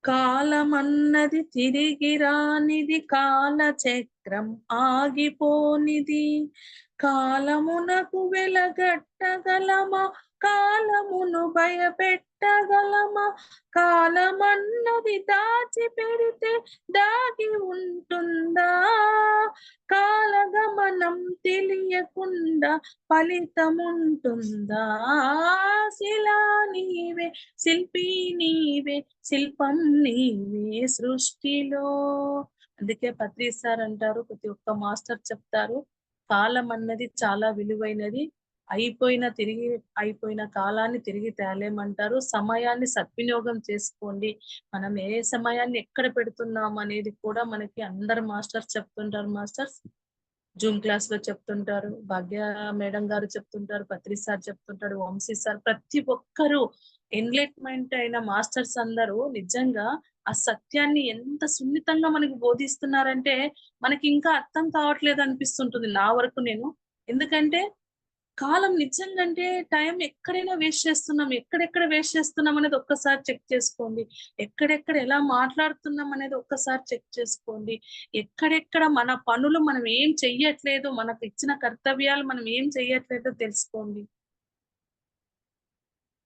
[SPEAKER 2] కాలమన్నది తిరిగి రానిది కాల చక్రం ఆగిపోనిది కాలమునకు వెలగట్టగలమా కాలమును భయపెట్టగలమా కాలమన్నది దాచి పెడితే దాగి ఉంటుందా కాలగమనం తెలియకుండా ఫలితముంటుందా శిలా నీవే శిల్పి నీవే శిల్పం నీవే సృష్టిలో అందుకే పత్రి సార్ అంటారు ప్రతి ఒక్క మాస్టర్ చెప్తారు కాలం అన్నది చాలా విలువైనది అయిపోయిన కాలాన్ని తిరిగి తేలేమంటారు సమయాన్ని సద్వినియోగం చేసుకోండి మనం ఏ సమయాన్ని ఎక్కడ పెడుతున్నాం అనేది కూడా మనకి అందరు మాస్టర్స్ చెప్తుంటారు మాస్టర్స్ జూమ్ క్లాస్ లో చెప్తుంటారు భాగ్య మేడం గారు చెప్తుంటారు పత్రి సార్ చెప్తుంటారు వంశీ సార్ ప్రతి ఒక్కరు ఎన్లైట్మెంట్ అయిన మాస్టర్స్ అందరూ నిజంగా ఆ సత్యాన్ని ఎంత సున్నితంగా మనకి బోధిస్తున్నారంటే మనకి ఇంకా అర్థం కావట్లేదు అనిపిస్తుంటుంది నా వరకు నేను ఎందుకంటే కాలం నిజంగా టైం ఎక్కడైనా వేస్ట్ చేస్తున్నాం ఎక్కడెక్కడ వేస్ట్ చేస్తున్నాం అనేది ఒక్కసారి చెక్ చేసుకోండి ఎక్కడెక్కడ ఎలా మాట్లాడుతున్నాం అనేది ఒక్కసారి చెక్ చేసుకోండి ఎక్కడెక్కడ మన పనులు మనం ఏం చెయ్యట్లేదు మనకు ఇచ్చిన కర్తవ్యాలు మనం ఏం చెయ్యట్లేదో తెలుసుకోండి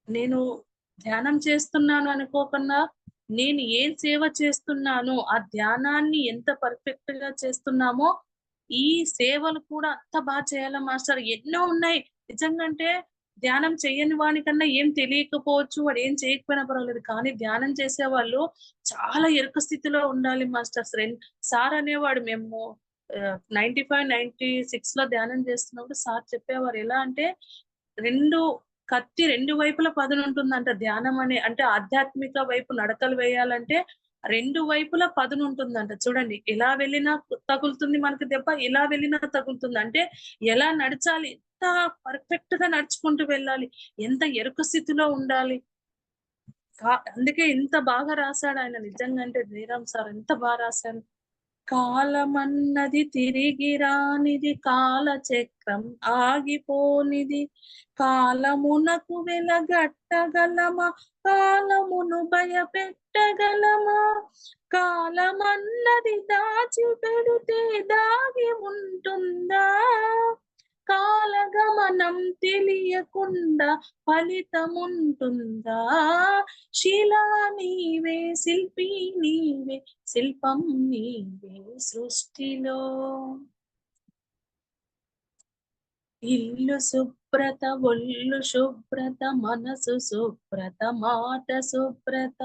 [SPEAKER 2] నేను ధ్యానం చేస్తున్నాను అనుకోకుండా నేను ఏం సేవ చేస్తున్నాను ఆ ధ్యానాన్ని ఎంత పర్ఫెక్ట్ గా చేస్తున్నామో ఈ సేవలు కూడా అంత బాగా చేయాలి మాస్టర్ ఎన్నో ఉన్నాయి నిజంగా ధ్యానం చేయని వానికన్నా ఏం తెలియకపోవచ్చు వాడు ఏం చేయకపోయినా పర్వాలేదు కానీ ధ్యానం చేసే వాళ్ళు చాలా ఎరుక స్థితిలో ఉండాలి మాస్టర్స్ సార్ అనేవాడు మేము 95-96 లో ధ్యానం చేస్తున్నప్పుడు సార్ చెప్పేవారు ఎలా అంటే కత్తి రెండు వైపుల పదును ఉంటుందంట ధ్యానం అంటే ఆధ్యాత్మిక వైపు నడకలు వేయాలంటే రెండు వైపుల పదును ఉంటుందంట చూడండి ఎలా వెళ్ళినా తగులుతుంది మనకి దెబ్బ ఎలా వెళ్ళినా తగులుతుంది అంటే ఎలా నడచాలి ఎంత పర్ఫెక్ట్ గా నడుచుకుంటూ వెళ్ళాలి ఎంత ఎరుక స్థితిలో ఉండాలి అందుకే ఇంత బాగా రాశాడు ఆయన నిజంగా అంటే జయరామ్ సార్ ఎంత బాగా రాశాడు కాలమన్నది తిరిగి రానిది కాల చక్రం ఆగిపోనిది కాలమునకు వెలగట్టగలమా కాలమును భయపెట్టగలమా కాలమన్నది దాచి పెడితే దాగి ఉంటుందా కాలగమనం తెలియకుండా ఫలితముంటుందా శిలా నీవే శిల్పి నీవే శిల్పం నీవే సృష్టిలో ఇల్లు శుభ్రత ఒళ్ళు శుభ్రత మనసు శుభ్రత మాట శుభ్రత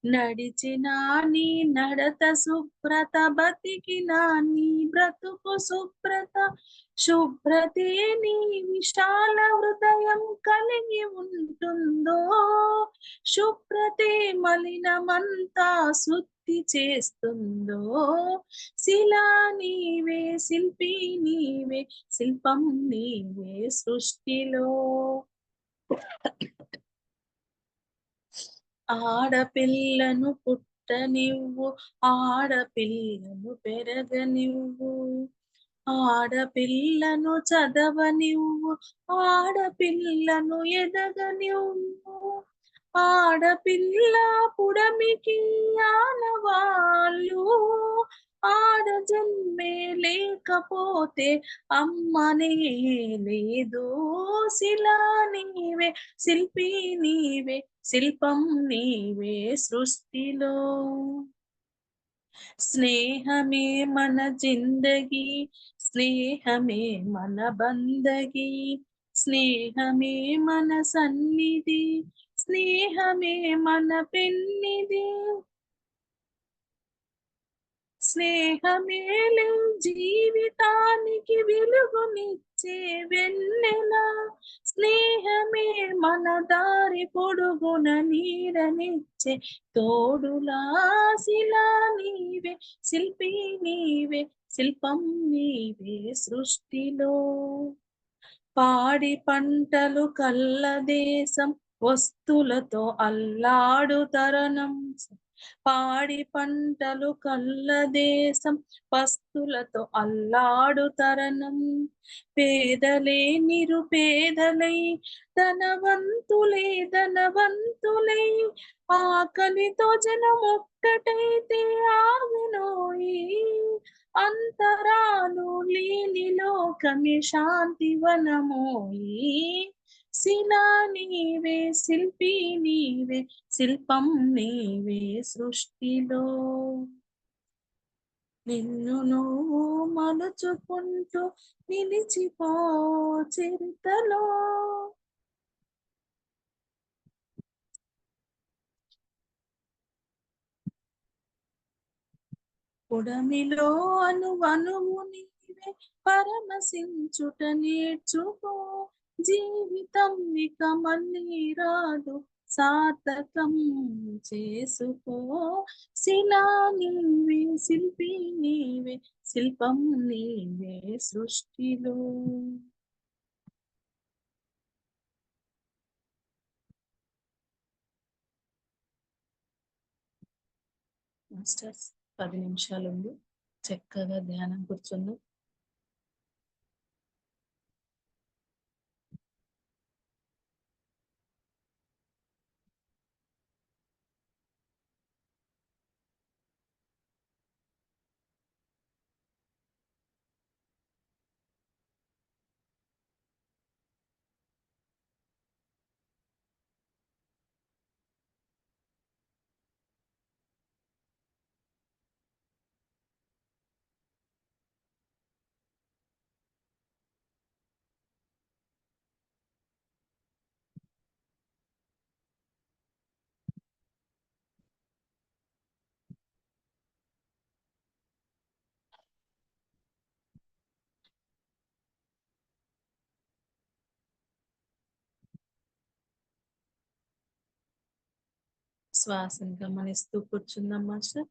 [SPEAKER 2] నడిచిన నీ నడత శుభ్రత బతికిన నీ బ్రతుకు శుభ్రత శుభ్రతే నీ విశాల హృదయం కలిగి ఉంటుందో శుభ్రతే మలినమంతా శుద్ధి చేస్తుందో శిలా నీవే శిల్పి నీవే శిల్పం నీవే సృష్టిలో ఆడపిల్లను పుట్టనివ్వు ఆడపిల్లను పెరగనివ్వు ఆడపిల్లను చదవనివ్వు ఆడపిల్లను ఎదగనివ్వు ఆడపిల్ల పుడమికి ఆనవాళ్ళు ఆడజన్మే లేకపోతే అమ్మనే లేదు శిలా నీవే శిల్పి నీవే శిల్పం నీవే సృష్టిలో స్నేహమే మన జిందగీ స్నేహమే మన బందగి స్నేహమే మన సన్నిధి స్నేహమే మన పెన్నిధి స్నేహమేలే జీవితానికి వెలుగునిచ్చే వెన్నెల స్నేహమే మన దారి పొడుగున నీడనిచ్చే తోడులా శిలా నీవే శిల్పి నీవే శిల్పం నీవే సృష్టిలో పాడి పంటలు కళ్ళ దేశం వస్తులతో అల్లాడు తరణం పాడి పంటలు కళ్ళ దేశం పస్తులతో అల్లాడు తరణం పేదలే నిరుపేదలై ధనవంతులే ధనవంతులై ఆకలితో జనం ఒక్కటైతే ఆగనోయి అంతరాలు లేని లోకమే శాంతివనమోయి శిలా నీవే శిల్పి నీవే శిల్పం నీవే సృష్టిలో నిన్ను నువ్వు మలుచుకుంటూ నిలిచిపో చరితలో పుడమిలో అనువనువు నీవే పరమశించుట నేర్చుకో జీవితం ఇక మళ్ళీ రాదు సార్థకం చేసుకో శిలా నీవే శిల్పి నీవే శిల్పం నీవే సృష్టిలో మాస్టర్స్ 10 నిమిషాలు ఉంది చక్కగా ధ్యానం కూర్చుందాం శ్వాసను గమనిస్తూ కూర్చుందాం మాస్టర్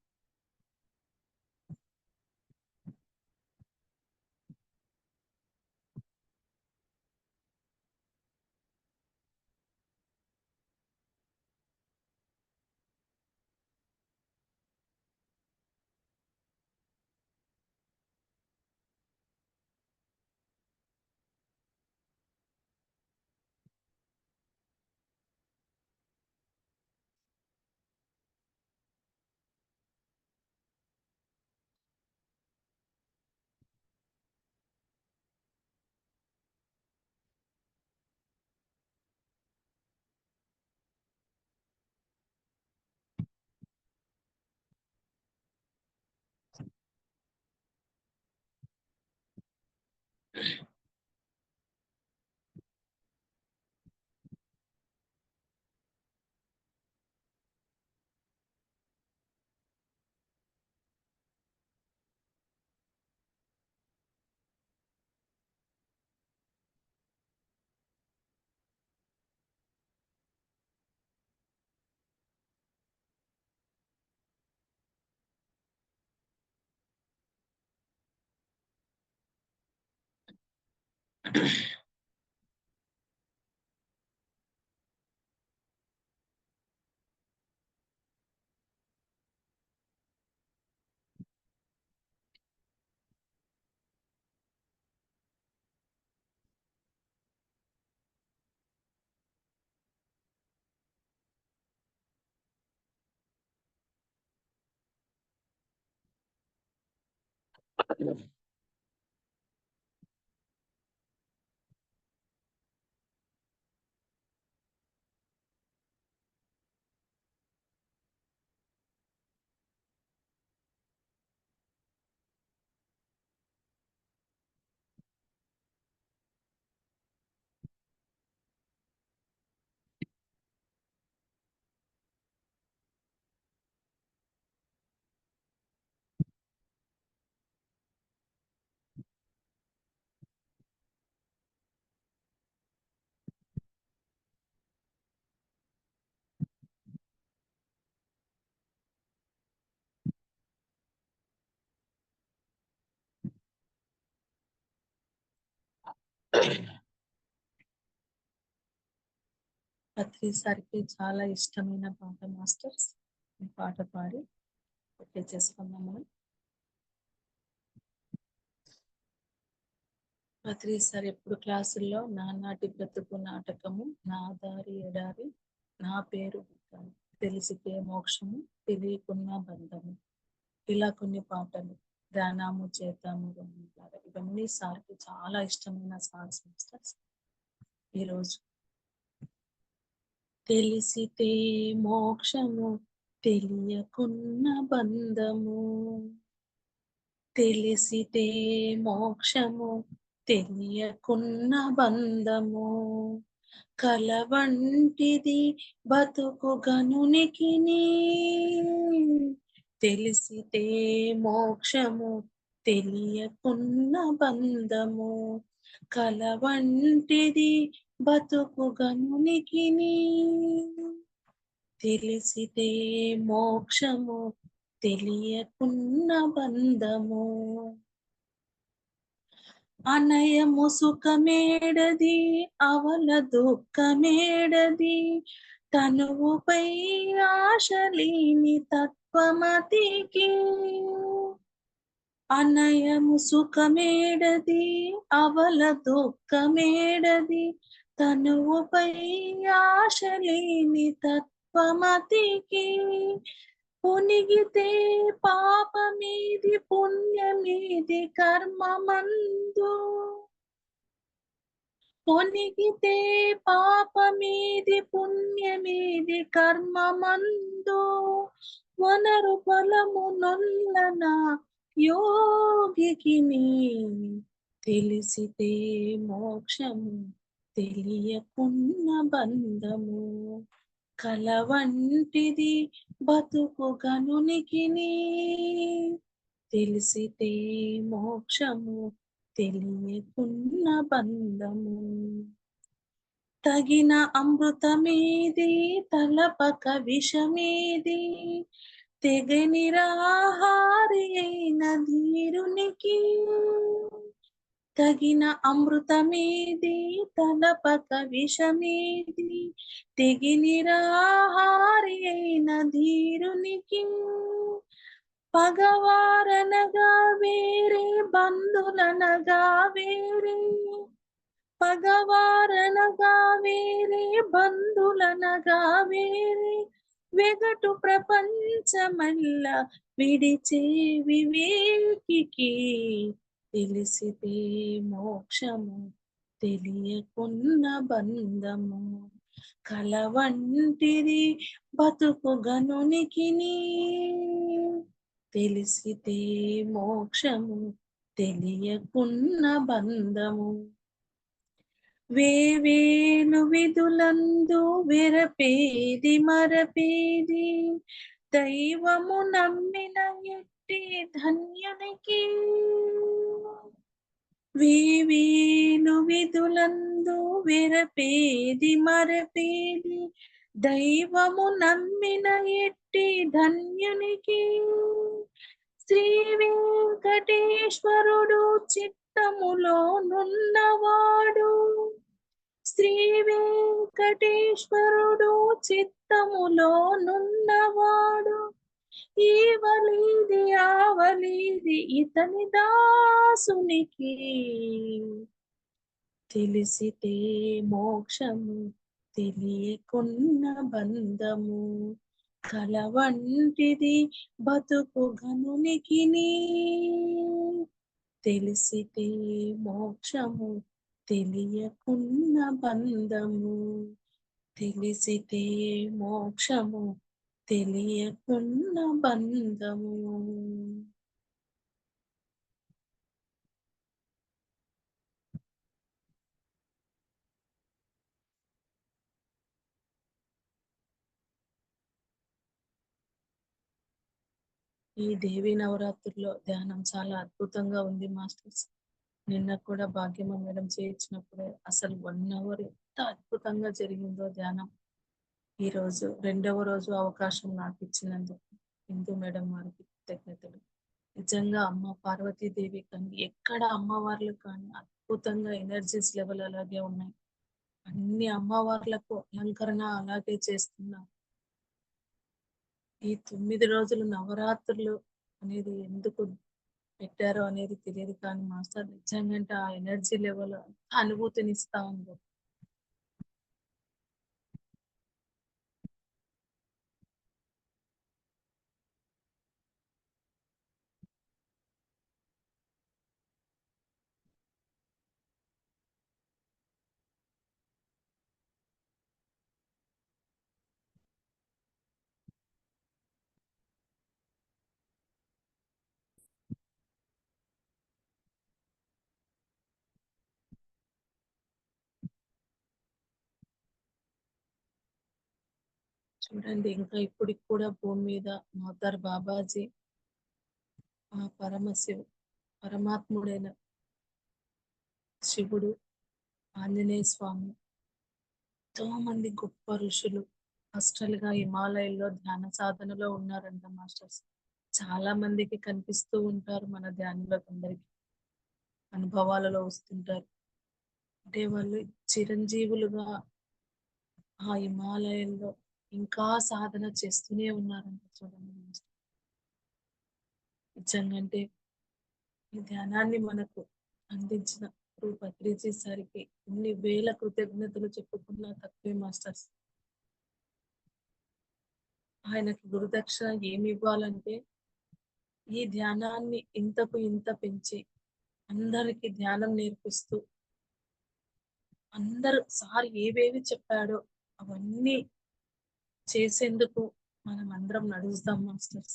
[SPEAKER 2] పత్రి సార్కి చాలా ఇష్టమైన పాట మాస్టర్స్. ఈ పాట పాడి ఓకే చేసుకుందాం మనం. పత్రి సార్ ఎప్పుడు క్లాసుల్లో నానాటి బ్రతుకు నాటకము, నా దారి ఎడారి, నా పేరు బుక్కము, తెలిసితే మోక్షము, తెలియకున్న బంధము, ఇలా కొన్ని పాటలు, ధ్యానము చేతాము, ఇవన్నీ సార్కి చాలా ఇష్టమైన సాంగ్స్ మాస్టర్స్. ఈరోజు తెలిసితే మోక్షము, తెలియకున్న బంధము, తెలిసితే మోక్షము, తెలియకున్న బంధము, కలవంటిది బతుకు గనునికిని, తెలిసితే మోక్షము, తెలియకున్న బంధము, కలవంటిది బతుకు గనునికిని, తెలిసితే మోక్షము, తెలియకున్న బంధము, అనయము సుఖమేడది, అవల దుఃఖమేడది, తనువుపై ఆశలేని తత్వమతికి, అనయము సుఖమేడది, అవల దుఃఖమేడది, తనువుపై ఆశలేని తత్వమతికి, పునిగితే పాపమీది పుణ్యమీది కర్మమందు, పొనిగితే పాపమీది పుణ్యమీది కర్మమందు, వనరు ఫలము నొల్లన యోగికిని, తెలిసితే మోక్షము, తెలియకున్న బంధము, కలవంటిది బతుకు గనునికిని, తెలిసితే మోక్షము, తెలియకున్న బంధము, తగిన అమృతమేది, తలపక విషమేది, తెగని రాహారి అయిన ధీరునికి, తగిన అమృతమేది, తలపక విషమేది, తెగిని రాహారి అయిన ధీరునికి, పగవారనగా వేరే బంధులనగా వేరే, పగవారనగా వేరే బంధులనగా వేరే, వెగటు ప్రపంచమల్ల విడిచే వివేకికి, తెలిసితే మోక్షము, తెలియకున్న బంధము, కలవంటిది బతుకు గనునికిని, తెలిసితే మోక్షము, తెలియకున్న బంధము, వేవేలు విధులందు వెరపేది మరపేది, దైవము నమ్మిన ఎట్టి ధన్యునికి, వేవేలు విధులందు వెరపేది మరపేది, దైవము నమ్మిన ఎట్టి ధన్యునికి, శ్రీ వెంకటేశ్వరుడు చిత్తములో నున్నవాడు, శ్రీ వెంకటేశ్వరుడు చిత్తములో నున్నవాడు, ఈవలీది ఆవలీది ఇతని దాసునికి, తెలిసితే మోక్షము తెలియకున్న బంధము, కలవంటిది బతుకు గనునికి, తెలిసితే మోక్షము తెలియకున్న బంధము, తెలిసితే మోక్షము తెలియకున్న బంధము. ఈ దేవి నవరాత్రుల్లో ధ్యానం చాలా అద్భుతంగా ఉంది మాస్టర్స్. నిన్న కూడా భాగ్యమ్మ మేడం చేయించినప్పుడు అసలు 1 అవర్ ఎంత అద్భుతంగా జరిగిందో ధ్యానం. ఈ రోజు 2వ రోజు అవకాశం నాకు ఇచ్చినందుకు హిందూ మేడం వారికి కృతజ్ఞతలు. నిజంగా అమ్మ పార్వతీదేవి కానీ ఎక్కడ అమ్మవార్లు కానీ అద్భుతంగా ఎనర్జీస్ లెవెల్ అలాగే ఉన్నాయి. అన్ని అమ్మవార్లకు అలంకరణ అలాగే చేస్తున్నారు. ఈ 9 రోజులు నవరాత్రులు అనేది ఎందుకు పెట్టారో అనేది తెలియదు కానీ మాస్టర్ నిజంగా ఆ ఎనర్జీ లెవెల్ అనుభూతినిస్తా ఉంది. చూడండి ఇంకా ఇప్పటికి కూడా భూమి మీద మోతార్ బాబాజీ ఆ పరమాత్ముడైన శివుడు, ఆంజనేయ స్వామి, ఎంతో మంది గొప్ప ఋషులు గా హిమాలయాల్లో ధ్యాన సాధనలో ఉన్నారంట మాస్టర్స్. చాలా మందికి కనిపిస్తూ ఉంటారు, మన ధ్యానంలో కొందరికి అనుభవాలలో వస్తుంటారు. అంటే వాళ్ళు చిరంజీవులుగా ఆ హిమాలయంలో ఇంకా సాధన చేస్తూనే ఉన్నారంట. చూడండి మాస్టర్. నిజంగంటే ఈ ధ్యానాన్ని మనకు అందించిన గురు పత్రిజీ సారికి ఎన్ని వేల కృతజ్ఞతలు చెప్పుకున్నా తక్కువే మాస్టర్స్. ఆయనకు గురుదక్షిణ ఏమి ఇవ్వాలంటే ఈ ధ్యానాన్ని ఇంతకు ఇంత పెంచి అందరికి ధ్యానం నేర్పిస్తూ అందరూ సార్ ఏవేవి చెప్పాడో అవన్నీ చేసేందుకు మనం అందరం నడుస్తాం మాస్టర్స్.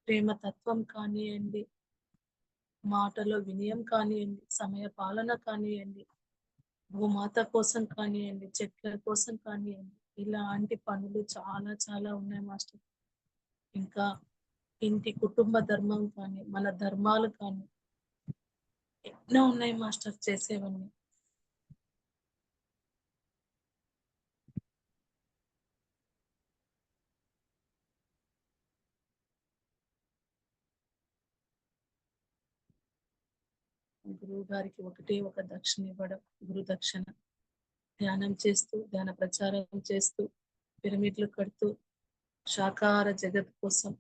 [SPEAKER 2] ప్రేమ తత్వం కానివ్వండి, మాటలో వినయం కానివ్వండి, సమయ పాలన కానివ్వండి, భూమాత కోసం కానివ్వండి, చెట్ల కోసం కానివ్వండి, ఇలాంటి పనులు చాలా చాలా ఉన్నాయి మాస్టర్. ఇంకా ఇంటి కుటుంబ ధర్మం కానీ మన ధర్మాలు కానీ ఎన్నో ఉన్నాయి మాస్టర్ చేసేవన్నీ. గురువు గారికి ఒకటే ఒక దక్షిణ ఇవ్వడం, గురు దక్షిణ. ధ్యానం చేస్తూ ధ్యాన ప్రచారం చేస్తూ పిరమిడ్లు కడుతూ శాకాహార జగత్ కోసం,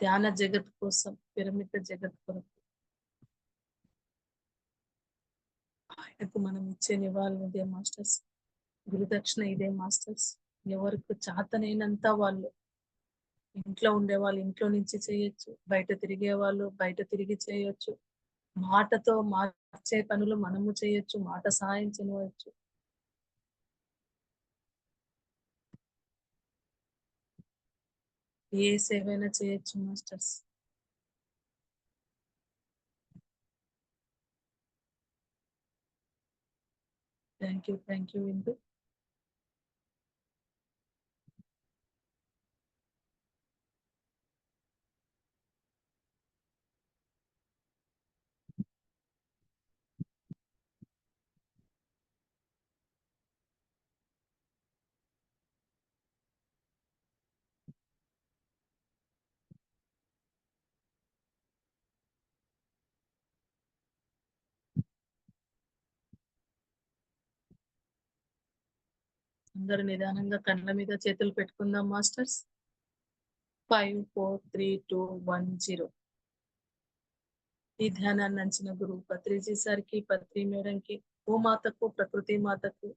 [SPEAKER 2] ధ్యాన జగత్ కోసం, పిరమిడ్ జగత్ కొరకు ఆయనకు మనం ఇచ్చే నివాళులు ఇదే మాస్టర్స్. గురుదక్షిణ ఇదే మాస్టర్స్. ఎవరికి చాతనైనంత వాళ్ళు ఇంట్లో ఉండే వాళ్ళు ఇంట్లో నుంచి చేయొచ్చు, బయట తిరిగే వాళ్ళు బయట తిరిగి చేయొచ్చు, మాటతో మార్చే పనులు మనము చేయొచ్చు, మాట సహాయం చేయవచ్చు. ఏ సేవైనా చేయొచ్చు మాస్టర్స్. థ్యాంక్ యూ ఇందు. అందరు నిదానంగా కళ్ళ మీద చేతులు పెట్టుకుందాం మాస్టర్స్. 5, 4, 3, 2, 1, 0. ఈ ధ్యానాన్ని అంచిన గురువు పత్రిజీ సార్కి, పత్రి మేడంకి, భూమాతకు, ప్రకృతి మాతకు,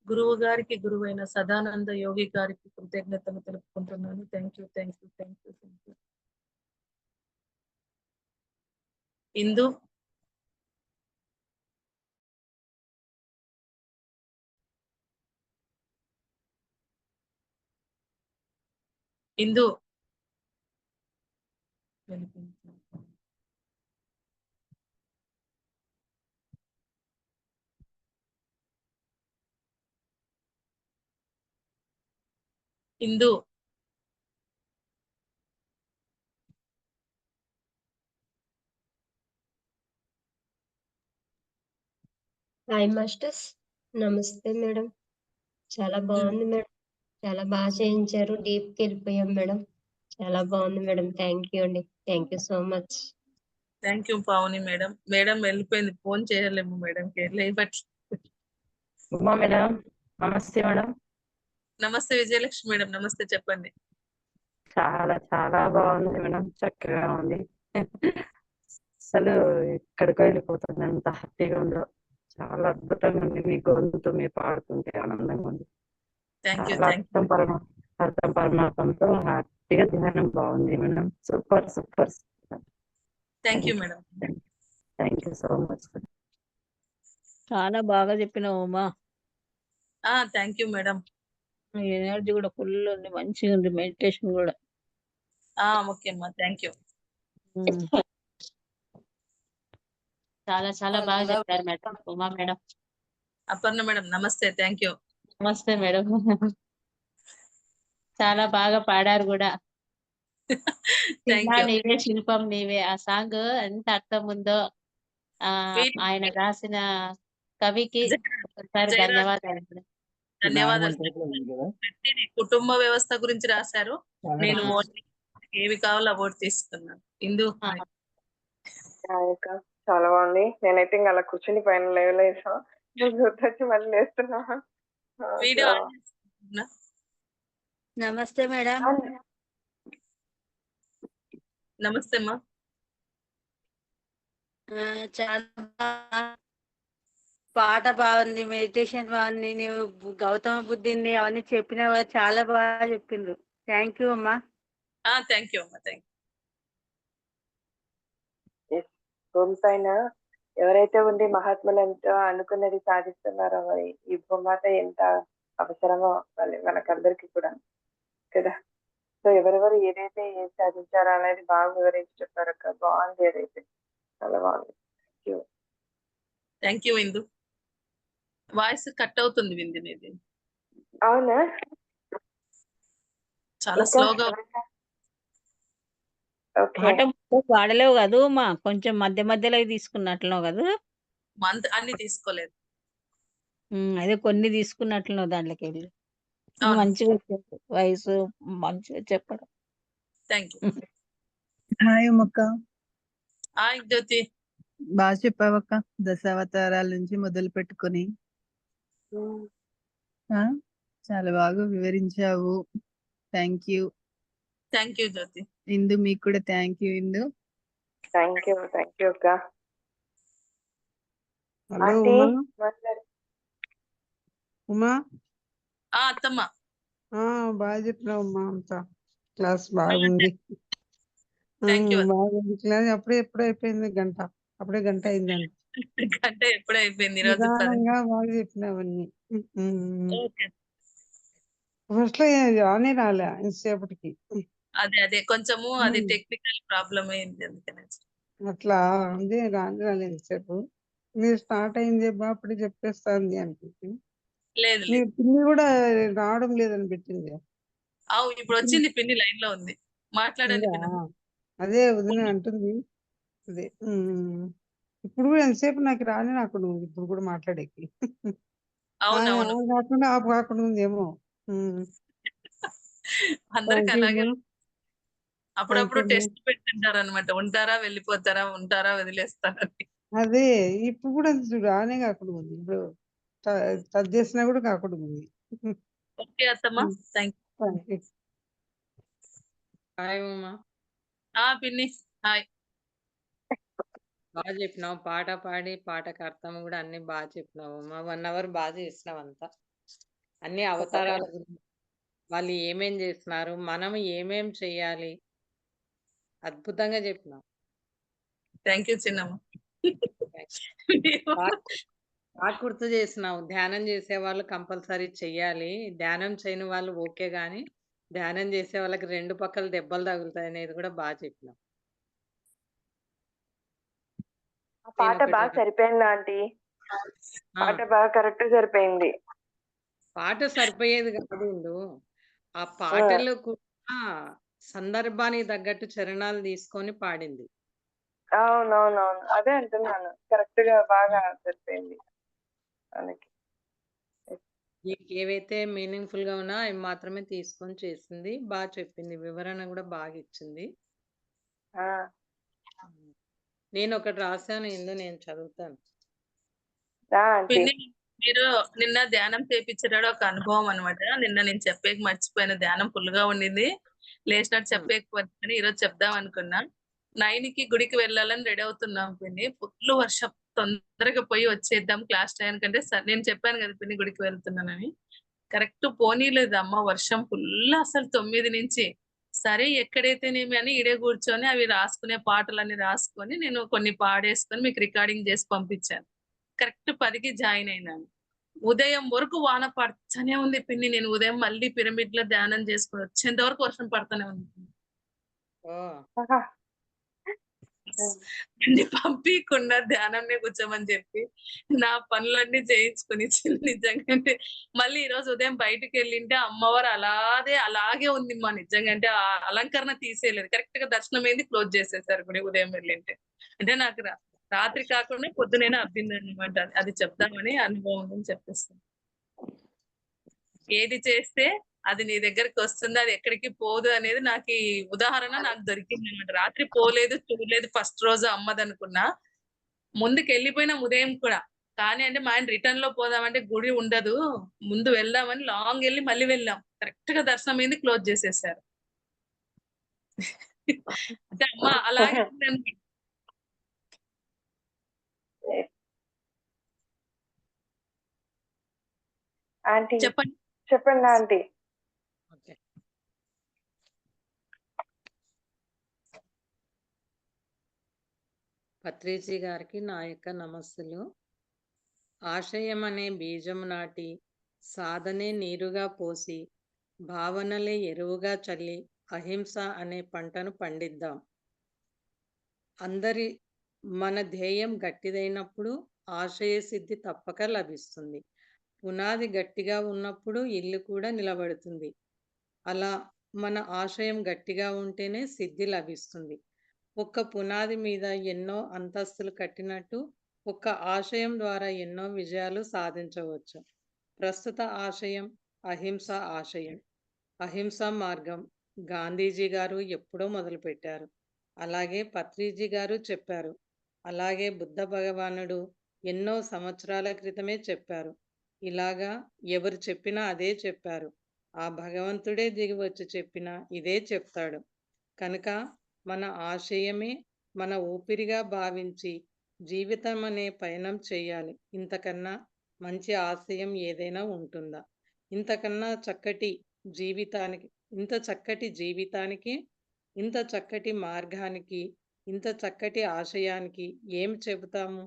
[SPEAKER 2] గురువు గారికి, గురువైన సదానంద యోగి గారికి కృతజ్ఞతలు తెలుపుకుంటున్నాను. Thank you, thank you, thank you, thank you. Indu Indu Indu
[SPEAKER 4] hi masters. నమస్తే మేడం. చాలా బాగుంది మేడం. చాలా బాగా చేయించారు. డీప్కి వెళ్ళిపోయాం మేడం. చాలా బాగుంది మేడం. థ్యాంక్ యూ అండి. Thank you so much.
[SPEAKER 2] Thank you Pavani madam. Madam వెళ్ళిపోయింది, ఫోన్ చేయలేము మేడంకి, లేబట్.
[SPEAKER 5] Uma madam, namaste madam.
[SPEAKER 2] నమస్తే విజయలక్ష్మి మేడం, నమస్తే, చెప్పండి.
[SPEAKER 5] చాలా చాలా బాగుంది మేడం, చక్కగా ఉంది. అసలు ఎక్కడికో వెళ్ళిపోతుంది, అంత హ్యాపీగా ఉందో. చాలా అద్భుతంగా ఉంది, మీ గొంతు మీరు పాడుతుంటే ఆనందంగా ఉంది.
[SPEAKER 2] థ్యాంక్ యూ,
[SPEAKER 5] చాలా
[SPEAKER 2] థ్యాంక్ యూ,
[SPEAKER 5] అర్థం పరమాత్మతో హ్యాపీగా ధ్యానం బాగుంది madam. Super super.
[SPEAKER 2] Thank you madam.
[SPEAKER 5] Thank you so much.
[SPEAKER 6] చాలా బాగా చెప్పినావు Uma.
[SPEAKER 2] Thank you madam.
[SPEAKER 6] Energy కూడా ఫుల్ ఉంది, మంచిగా ఉంది. మెడిటేషన్ కూడా
[SPEAKER 2] ఓకే అమ్మా, థ్యాంక్ యూ.
[SPEAKER 7] చాలా చాలా బాగా చెప్పారు madam. Uma madam,
[SPEAKER 2] Aparna madam, నమస్తే, థ్యాంక్ యూ.
[SPEAKER 7] నమస్తే మేడం. చాలా బాగా పాడారు కూడా.
[SPEAKER 2] Thank you.
[SPEAKER 7] నీవే శిల్పం నీవే, ఆ సాంగ్ ఎంత అర్థం ఉందో. ఆయన రాసిన కవికి ఒకసారి ధన్యవాదాలు.
[SPEAKER 2] ధన్యవాదాలు. కుటుంబ వ్యవస్థ గురించి రాశారు. నేను ఏవి కావాలో ఓటు తీసుకున్నాను. ఇందు
[SPEAKER 1] చాలా బాగుంది. నేనైతే ఇంకా అలా కూర్చుని పైన లేవలేసా, గుర్తొచ్చి మళ్ళీ లేస్తున్నా.
[SPEAKER 2] వీడియో
[SPEAKER 6] నమస్తే మేడం.
[SPEAKER 2] నమస్తే అమ్మా.
[SPEAKER 6] చాలా పాట బాగుంది, మెడిటేషన్ బాగుంది. నీవు గౌతమ బుద్ధిని అవన్నీ చెప్పినా చాలా బాగా చెప్పిండ్రు. థ్యాంక్ యూ అమ్మా.
[SPEAKER 2] థ్యాంక్ యూ అమ్మా, థ్యాంక్ యూ.
[SPEAKER 1] భూమి పైన ఎవరైతే ఉండి మహాత్ములు ఎంతో అనుకున్నది సాధిస్తున్నారో, మరి ఈ భూమాత ఎంత అవసరమో మనకందరికి కూడా కదా. సో ఎవరెవరు ఏదైతే ఏం సాధించారో అనేది బాగా వివరించి చెప్పారు అక్క. బాగుంది, ఏదైతే చాలా బాగుంది.
[SPEAKER 2] Thank you Indu. Voice cut అవుతుంది వింది నీది.
[SPEAKER 1] అవునా,
[SPEAKER 2] చాలా స్లోగా.
[SPEAKER 6] పాట పాడలేవు కదా అమ్మా, కొంచెం మధ్య మధ్యలో తీసుకున్నట్లు కదా.
[SPEAKER 2] అన్ని తీసుకోలేదు.
[SPEAKER 6] అదే కొన్ని తీసుకున్నట్లు దాంట్లోకి వెళ్ళి.
[SPEAKER 2] అవును.
[SPEAKER 6] మంచిగా చెప్పు, వయసు మంచిగా చెప్పడం.
[SPEAKER 2] Thank you.
[SPEAKER 8] హాయ్ ఉమ్మక్క,
[SPEAKER 2] హాయ్ జ్యోతి.
[SPEAKER 8] బాగా చెప్పావక్క. దశావతారాల నుంచి మొదలు పెట్టుకొని చాలా బాగా వివరించావు. Thank you.
[SPEAKER 2] Thank you Jyothi.
[SPEAKER 8] Indu, మీకు కూడా thank you Indu.
[SPEAKER 1] Thank you అక్క.
[SPEAKER 8] Hello
[SPEAKER 1] aunty,
[SPEAKER 8] Uma.
[SPEAKER 1] మాట్లాడు.
[SPEAKER 8] ఉమా,
[SPEAKER 2] అత్తమ్మ.
[SPEAKER 8] బాగా చెప్పినావు ఉమా. అంతా క్లాస్ బాగుంది.
[SPEAKER 2] Thank you.
[SPEAKER 8] బాగుంది క్లాస్. ఎప్పుడే అయిపోయింది గంట, అప్పుడే గంట అయిందండి.
[SPEAKER 2] గంట ఎప్పుడే అయిపోయింది ఈరోజు.
[SPEAKER 8] నిదానంగా బాగా చెప్పినావన్నీ.
[SPEAKER 2] ఓకే.
[SPEAKER 8] ఫస్ట్ లో ఆనే రాలే ఇంతసేపటికి.
[SPEAKER 2] అదే కొంచెము అది టెక్నికల్ ప్రాబ్లమ్ అయింది, అందుకనే.
[SPEAKER 8] అట్లా అదే రాలేదు ఇంతసేపు. మీరు స్టార్ట్ అయింది అప్పుడే చెప్పేస్తాంది అనిపించింది.
[SPEAKER 2] లేదు
[SPEAKER 8] మీ
[SPEAKER 2] లేదు.
[SPEAKER 8] పిన్ని కూడా రావడం లేదని పెట్టింది.
[SPEAKER 2] ఇప్పుడు వచ్చింది, పిన్ని లైన్ లో ఉంది, మాట్లాడండి
[SPEAKER 8] ఉందా?
[SPEAKER 2] పిన్న.
[SPEAKER 8] అదే వదిన అంటుంది. అదే ఇప్పుడు కూడా ఎంతసేపు నాకు రాని నాకు నువ్వు ఇప్పుడు కూడా మాట్లాడేకి.
[SPEAKER 2] అవునవును,
[SPEAKER 8] కాకుండా ఆపు కాకుండా ఉందేమో.
[SPEAKER 2] అందరికి అలాగే. అప్పుడప్పుడు
[SPEAKER 8] Thank you,
[SPEAKER 2] టెస్ట్ పెట్టుంటారు అనమాట, ఉంటారా వెళ్ళిపోతారా, ఉంటారా వదిలేస్తారా అని.
[SPEAKER 8] అదే ఇప్పుడు కూడా చూడు ఆనే కాకుండా ఉంది. ఇప్పుడు టచ్ చేసినా కూడా కాకుండా ఉంది.
[SPEAKER 2] ఓకే అత్తమ్మ, thank
[SPEAKER 8] thank you.
[SPEAKER 3] Hi Uma,
[SPEAKER 2] పిన్ని. హాయ్.
[SPEAKER 3] బాగా చెప్పినావు. పాట పాడి పాటకు అర్థం కూడా అన్ని బాగా చెప్పినావు ఉమా. 1 అవర్ బాగా చేసినావు అంతా. అన్ని అవతారాల గురించి, వాళ్ళు ఏమేం చేస్తున్నారు, మనం ఏమేం చెయ్యాలి, అద్భుతంగా చెప్పినావు.
[SPEAKER 2] థ్యాంక్ యూ చిన్నమ్మ.
[SPEAKER 3] బాగా గుర్తు చేసినావు. ధ్యానం చేసే వాళ్ళు కంపల్సరీ చెయ్యాలి, ధ్యానం చేయని వాళ్ళు ఓకే, గాని ధ్యానం చేసే వాళ్ళకి 2 పక్కల దెబ్బలు తగులుతాయి అనేది కూడా బాగా చెప్పినావు.
[SPEAKER 1] ఆ పాట
[SPEAKER 3] నేనొకటి
[SPEAKER 1] బాగా సరిపోయింది ఆంటీ.
[SPEAKER 3] ఆ,
[SPEAKER 1] పాట బాగా కరెక్ట్ సరిపోయింది.
[SPEAKER 3] పాట సరిపోయేది కాదు ఉండు. ఆ పాటలో కూడా సందర్భానికి తగ్గట్టు చరణాలు తీసుకొని పాడింది.
[SPEAKER 1] అవునవునవును, అదే అంటున్నాను, కరెక్ట్ గా బాగా సరిపోయింది మనకి.
[SPEAKER 3] నీకు ఏవైతే మీనింగ్ఫుల్ గా ఉన్నా అవి మాత్రమే తీసుకొని చేసింది. బాగా చెప్పింది, వివరణ కూడా బాగా ఇచ్చింది.
[SPEAKER 1] ఆ,
[SPEAKER 3] నేను ఒకటి రాశాను, నేను చదువుతాను.
[SPEAKER 1] ఆంటీ.
[SPEAKER 2] పిన్ని, మీరు నిన్న ధ్యానం చేపించడం ఒక అనుభవం అనమాట. నిన్న నేను చెప్పేకి మర్చిపోయిన, ధ్యానం ఫుల్ గా ఉండింది, లేచినట్టు చెప్పేకపోతే ఈరోజు చెప్దాం అనుకున్నా. 9కి గుడికి వెళ్ళాలని రెడీ అవుతున్నాం పిన్ని. ఫుల్ వర్షం, తొందరగా పోయి వచ్చేద్దాం క్లాస్ టైం కంటే. నేను చెప్పాను కదా పిన్ని గుడికి వెళ్తున్నానని, కరెక్ట్ పోనీలేదు అమ్మ వర్షం ఫుల్, అసలు 9 నుంచి. సరే ఎక్కడైతేనేమి అని ఈడే కూర్చొని అవి రాసుకునే పాటలన్నీ రాసుకొని నేను కొన్ని పాడేసుకొని మీకు రికార్డింగ్ చేసి పంపించాను. కరెక్ట్ 10కి జాయిన్ అయినాను. ఉదయం వరకు వాన పడుతూనే ఉంది పిన్ని. నేను ఉదయం మళ్ళీ పిరమిడ్ లో ధ్యానం చేసుకుని వచ్చేంత వరకు వర్షం పడుతూనే ఉంది.
[SPEAKER 1] ఆహా.
[SPEAKER 2] అన్ని పంపించకుండా ధ్యానంనే కూర్చోమని చెప్పి నా పనులన్నీ చేయించుకుని నిజంగా మళ్ళీ ఈ రోజు ఉదయం బయటకు వెళ్ళింటే అమ్మవారు అలాగే ఉంది మా. నిజంగా అంటే ఆ అలంకరణ తీసేయలేదు, కరెక్ట్ గా దర్శనం అయింది, క్లోజ్ చేసేసారు గుడి ఉదయం వెళ్ళింటే. అంటే నాకు రాత్రి కాకుండా పొద్దునైనా అబ్బింది అనమాట. అది చెప్దామని అనుభవం ఉందని చెప్పేస్తాను. ఏది చేస్తే అది నీ దగ్గరికి వస్తుంది, అది ఎక్కడికి పోదు అనేది నాకు ఈ ఉదాహరణ నాకు దొరికింది అనమాట. రాత్రి పోలేదు, చూడలేదు, ఫస్ట్ రోజు అమ్మది అనుకున్నా. ముందుకు వెళ్ళిపోయినాం ఉదయం కూడా, కానీ అంటే మా ఆయన రిటర్న్ లో పోదామంటే గుడి ఉండదు, ముందు వెళ్దామని లాంగ్ వెళ్ళి మళ్ళీ వెళ్ళాం. కరెక్ట్ గా దర్శనం అయింది, క్లోజ్ చేసేసారు. అంటే అమ్మ అలాగే ఉందండి.
[SPEAKER 1] ఆంటీ
[SPEAKER 2] చెప్పండి.
[SPEAKER 1] చెప్పండి ఆంటీ.
[SPEAKER 3] ఓకే, పత్రిజీ గారికి నా యొక్క నమస్సులు. ఆశయం అనే బీజం నాటి, సాధనే నీరుగా పోసి, భావనలే ఎరువుగా చల్లి, అహింస అనే పంటను పండిద్దాం. అందరి మన ధ్యేయం గట్టిదైనప్పుడు ఆశయ సిద్ధి తప్పక లభిస్తుంది. పునాది గట్టిగా ఉన్నప్పుడు ఇల్లు కూడా నిలబడుతుంది. అలా మన ఆశయం గట్టిగా ఉంటేనే సిద్ధి లభిస్తుంది. ఒక్క పునాది మీద ఎన్నో అంతస్తులు కట్టినట్టు ఒక్క ఆశయం ద్వారా ఎన్నో విజయాలు సాధించవచ్చు. ప్రస్తుత ఆశయం అహింస ఆశయం. అహింస మార్గం గాంధీజీ గారు ఎప్పుడో మొదలుపెట్టారు, అలాగే పత్రిజీ గారు చెప్పారు, అలాగే బుద్ధ భగవానుడు ఎన్నో సంవత్సరాల క్రితమే చెప్పారు. ఇలాగా ఎవరు చెప్పినా అదే చెప్పారు. ఆ భగవంతుడే దిగి వచ్చి చెప్పినా ఇదే చెప్తాడు. కనుక మన ఆశయమే మన ఊపిరిగా భావించి జీవితం అనే పయనం చేయాలి. ఇంతకన్నా మంచి ఆశయం ఏదైనా ఉంటుందా? ఇంతకన్నా చక్కటి జీవితానికి, ఇంత చక్కటి మార్గానికి, ఇంత చక్కటి ఆశయానికి ఏం చెబుతాము?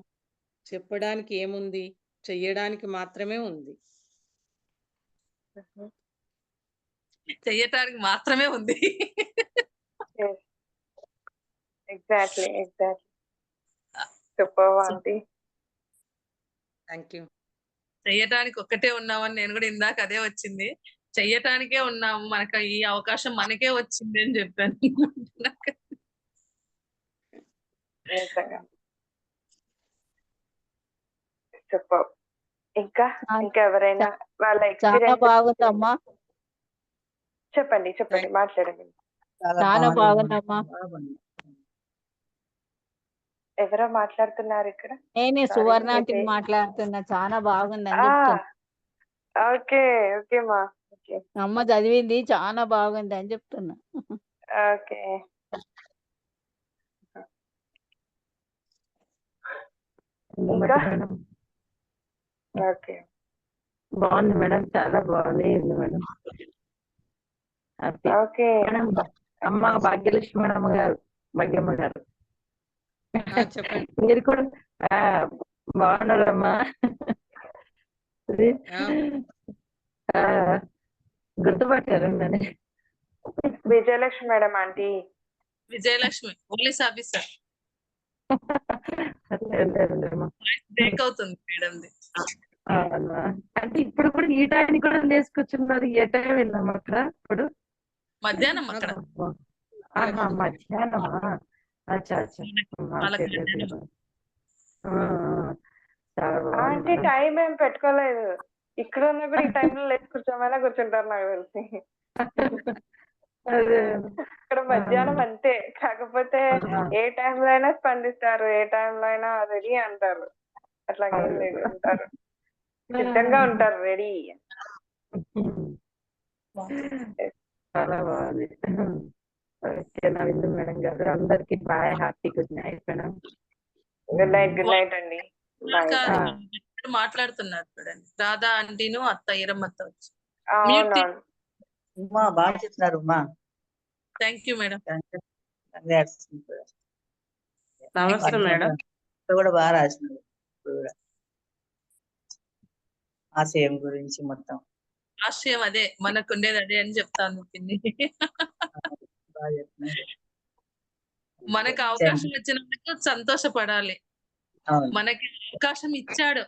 [SPEAKER 3] చెప్పడానికి ఏముంది? చెయ్యడానికి మాత్రమే ఉంది.
[SPEAKER 2] చెయ్యటానికి మాత్రమే ఉంది.
[SPEAKER 1] Exactly super aunty.
[SPEAKER 3] Thank you.
[SPEAKER 2] చెయ్యటానికి ఒక్కటే ఉన్నామని నేను కూడా ఇందాక అదే వచ్చింది. చెయ్యటానికే ఉన్నాము, మనకు ఈ అవకాశం మనకే వచ్చింది అని చెప్పాను.
[SPEAKER 1] సూపర్. ఇంకా ఎవరైనా వాళ్ళ
[SPEAKER 6] చాలా
[SPEAKER 1] ఎక్స్పీరియన్స్
[SPEAKER 6] బాగుందమ్మా,
[SPEAKER 1] చెప్పండి మాట్లాడండి.
[SPEAKER 6] చాలా బాగుందమ్మా.
[SPEAKER 1] ఎవరో మాట్లాడుతున్నారు ఇక్కడ.
[SPEAKER 6] నేనే
[SPEAKER 1] Sorry,
[SPEAKER 6] సువర్ణ
[SPEAKER 1] మీ
[SPEAKER 6] ఆంటీ
[SPEAKER 1] పేరు?
[SPEAKER 6] మాట్లాడుతున్నా, చాలా బాగుందని చెప్తున్నా.
[SPEAKER 1] ఓకే. ఓకే మా. ఓకే.
[SPEAKER 6] అమ్మ చదివింది చాలా బాగుంది అని చెప్తున్నా.
[SPEAKER 1] ఓకే. ఇంకా?
[SPEAKER 5] Madam
[SPEAKER 1] okay.
[SPEAKER 5] బాగుంది మేడం, చాలా బాగుంది మేడం. Happy
[SPEAKER 1] okay.
[SPEAKER 5] మేడం. అమ్మ భాగ్యలక్ష్మి మేడం గారు, భాగ్యమ్మ గారు,
[SPEAKER 3] చెప్పండి.
[SPEAKER 5] మీరు కూడా బాగున్నారమ్మా?
[SPEAKER 3] ఆ,
[SPEAKER 5] గుర్తుపట్టారండి.
[SPEAKER 1] Vijayalakshmi madam aunty.
[SPEAKER 2] Vijayalakshmi police officer.
[SPEAKER 5] లేదమ్మా.
[SPEAKER 2] బ్రేక్ అవుతుంది మేడంది.
[SPEAKER 5] అవునా? అంటే ఇప్పుడు కూడా ఈ టైంకి కూడా తీసుకొచ్చున్నారు. ఏ టైం వెళ్ళాము అక్కడ ఇప్పుడు?
[SPEAKER 2] మధ్యాహ్నం అక్కడ
[SPEAKER 5] ఆహా, మధ్యాహ్నమా? అచ్చా అచ్చా.
[SPEAKER 2] వాళ్ళకి
[SPEAKER 5] తెలియదు.
[SPEAKER 2] మధ్యాహ్నం.
[SPEAKER 5] చాలా బాగుంది
[SPEAKER 1] ఆంటీ
[SPEAKER 5] మేడం.
[SPEAKER 1] టైం ఏం పెట్టుకోలేదు. ఇక్కడ ఉన్నా కూడా ఈ టైంలో లేచి కూర్చోమన్నా కూర్చుంటారు నాకు తెలిసి.
[SPEAKER 5] అదే.
[SPEAKER 1] ఇక్కడ మధ్యాహ్నం అంతే. కాకపోతే ఏ టైంలో అయినా స్పందిస్తారు, ఏ టైంలో అయినా రెడీ అంటారు. అట్లాగేం లేదు, ఉంటారు సిద్ధంగా ఉంటారు, రెడీ.
[SPEAKER 5] చాలా బాగుంది. ఓకే, నవీన్ మేడం గారు, అందరికి bye, happy good night madam.
[SPEAKER 1] Good night. Good night అండి. బాయ్.
[SPEAKER 2] మాట్లాడుతున్నారు చూడండి, రాధా ఆంటీను అత్త ఈరమ్మత్త వచ్చి.
[SPEAKER 1] అవునవును.
[SPEAKER 9] ఉమా బాగా చెప్తున్నారు Uma.
[SPEAKER 2] Thank you madam.
[SPEAKER 3] Namaste madam.
[SPEAKER 9] కూడా బాగా రాసినారు. ఇప్పుడు కూడా ఆశయం గురించి మొత్తం
[SPEAKER 2] ఆశయం అదే, మనకు ఉండేది అదే అని చెప్తాను పిన్ని.
[SPEAKER 9] బాగా చెప్తున్నారు.
[SPEAKER 2] మనకు అవకాశం ఇచ్చినందుకు సంతోషపడాలి.
[SPEAKER 9] అవును.
[SPEAKER 2] మనకి అవకాశం ఇచ్చాడు,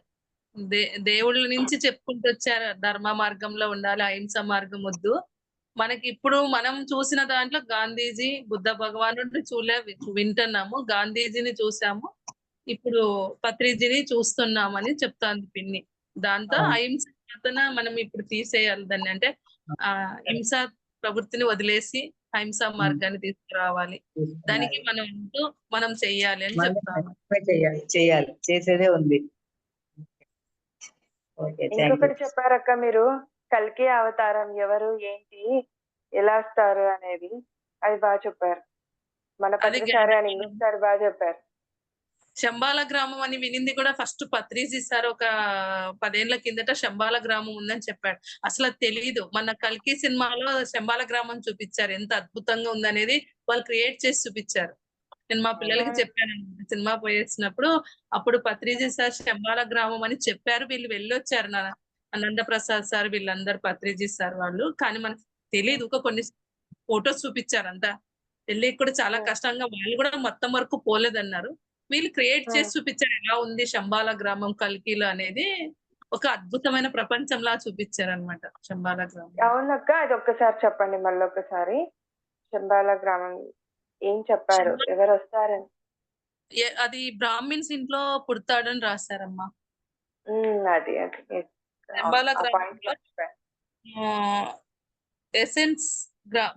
[SPEAKER 2] దేవుళ్ళ నుంచి చెప్పుకుంటూ వచ్చారు ధర్మ మార్గంలో ఉండాలి, అహింస మార్గం వద్దు. మనకి ఇప్పుడు మనం చూసిన దాంట్లో గాంధీజీ, బుద్ధ భగవానుడిని వింటున్నాము, గాంధీజీని చూసాము, ఇప్పుడు పత్రిజీని చూస్తున్నామని చెప్తాను పిన్ని. దాంతో అహింస మనం ఇప్పుడు తీసేయాలి దాన్ని. అంటే హింస ప్రవృత్తిని వదిలేసి అహింసా మార్గాన్ని తీసుకురావాలి. దానికి మనం చెయ్యాలి అని చెప్తాను.
[SPEAKER 9] చేయాలి, చేసేదే ఉంది.
[SPEAKER 1] ఇంకొకటి చెప్పారక్క మీరు, కల్కి అవతారం ఎవరు, ఏంటి, ఎలా వస్తారు అనేది, అది బాగా చెప్పారు. మన పత్రిసారి అని ఇంకొకసారి బాగా చెప్పారు.
[SPEAKER 2] శంబాల గ్రామం అని వినింది కూడా ఫస్ట్ పత్రిజీ సార్ ఒక 10 ఏళ్ల కిందట శంబాల గ్రామం ఉందని చెప్పాడు. అసలు అది తెలీదు. మన కల్కి సినిమాలో శంబాల గ్రామం చూపించారు, ఎంత అద్భుతంగా ఉందనేది వాళ్ళు క్రియేట్ చేసి చూపించారు. నేను మా పిల్లలకి చెప్పాను సినిమా పోయేసినప్పుడు, అప్పుడు పత్రిజీ సార్ శంబాల గ్రామం అని చెప్పారు. వీళ్ళు వెళ్ళొచ్చారు, నందప్రసాద్ సార్ వీళ్ళందరూ, పత్రిజీ సార్ వాళ్ళు. కానీ మనకు తెలియదు, ఒక కొన్ని ఫొటోస్ చూపించారు అంతా. వెళ్ళి కూడా చాలా కష్టంగా, వాళ్ళు కూడా మొత్తం వరకు పోలేదన్నారు. వీళ్ళు క్రియేట్ చేసి చూపించారు ఎలా ఉంది శంబాల గ్రామం కల్కిలో అనేది. ఒక అద్భుతమైన ప్రపంచంలా చూపించారు అనమాట శంబాల గ్రామం.
[SPEAKER 1] అవునక్క, అది ఒక్కసారి చెప్పండి మళ్ళీ ఒకసారి. శంబాల గ్రామం ఏం చెప్పారు, ఎవరు వస్తారని?
[SPEAKER 2] అది బ్రాహ్మిన్స్ ఇంట్లో పుడతాడని రాశారమ్మా.
[SPEAKER 1] అది
[SPEAKER 2] శంబాల గ్రామంలో ఎసెన్స్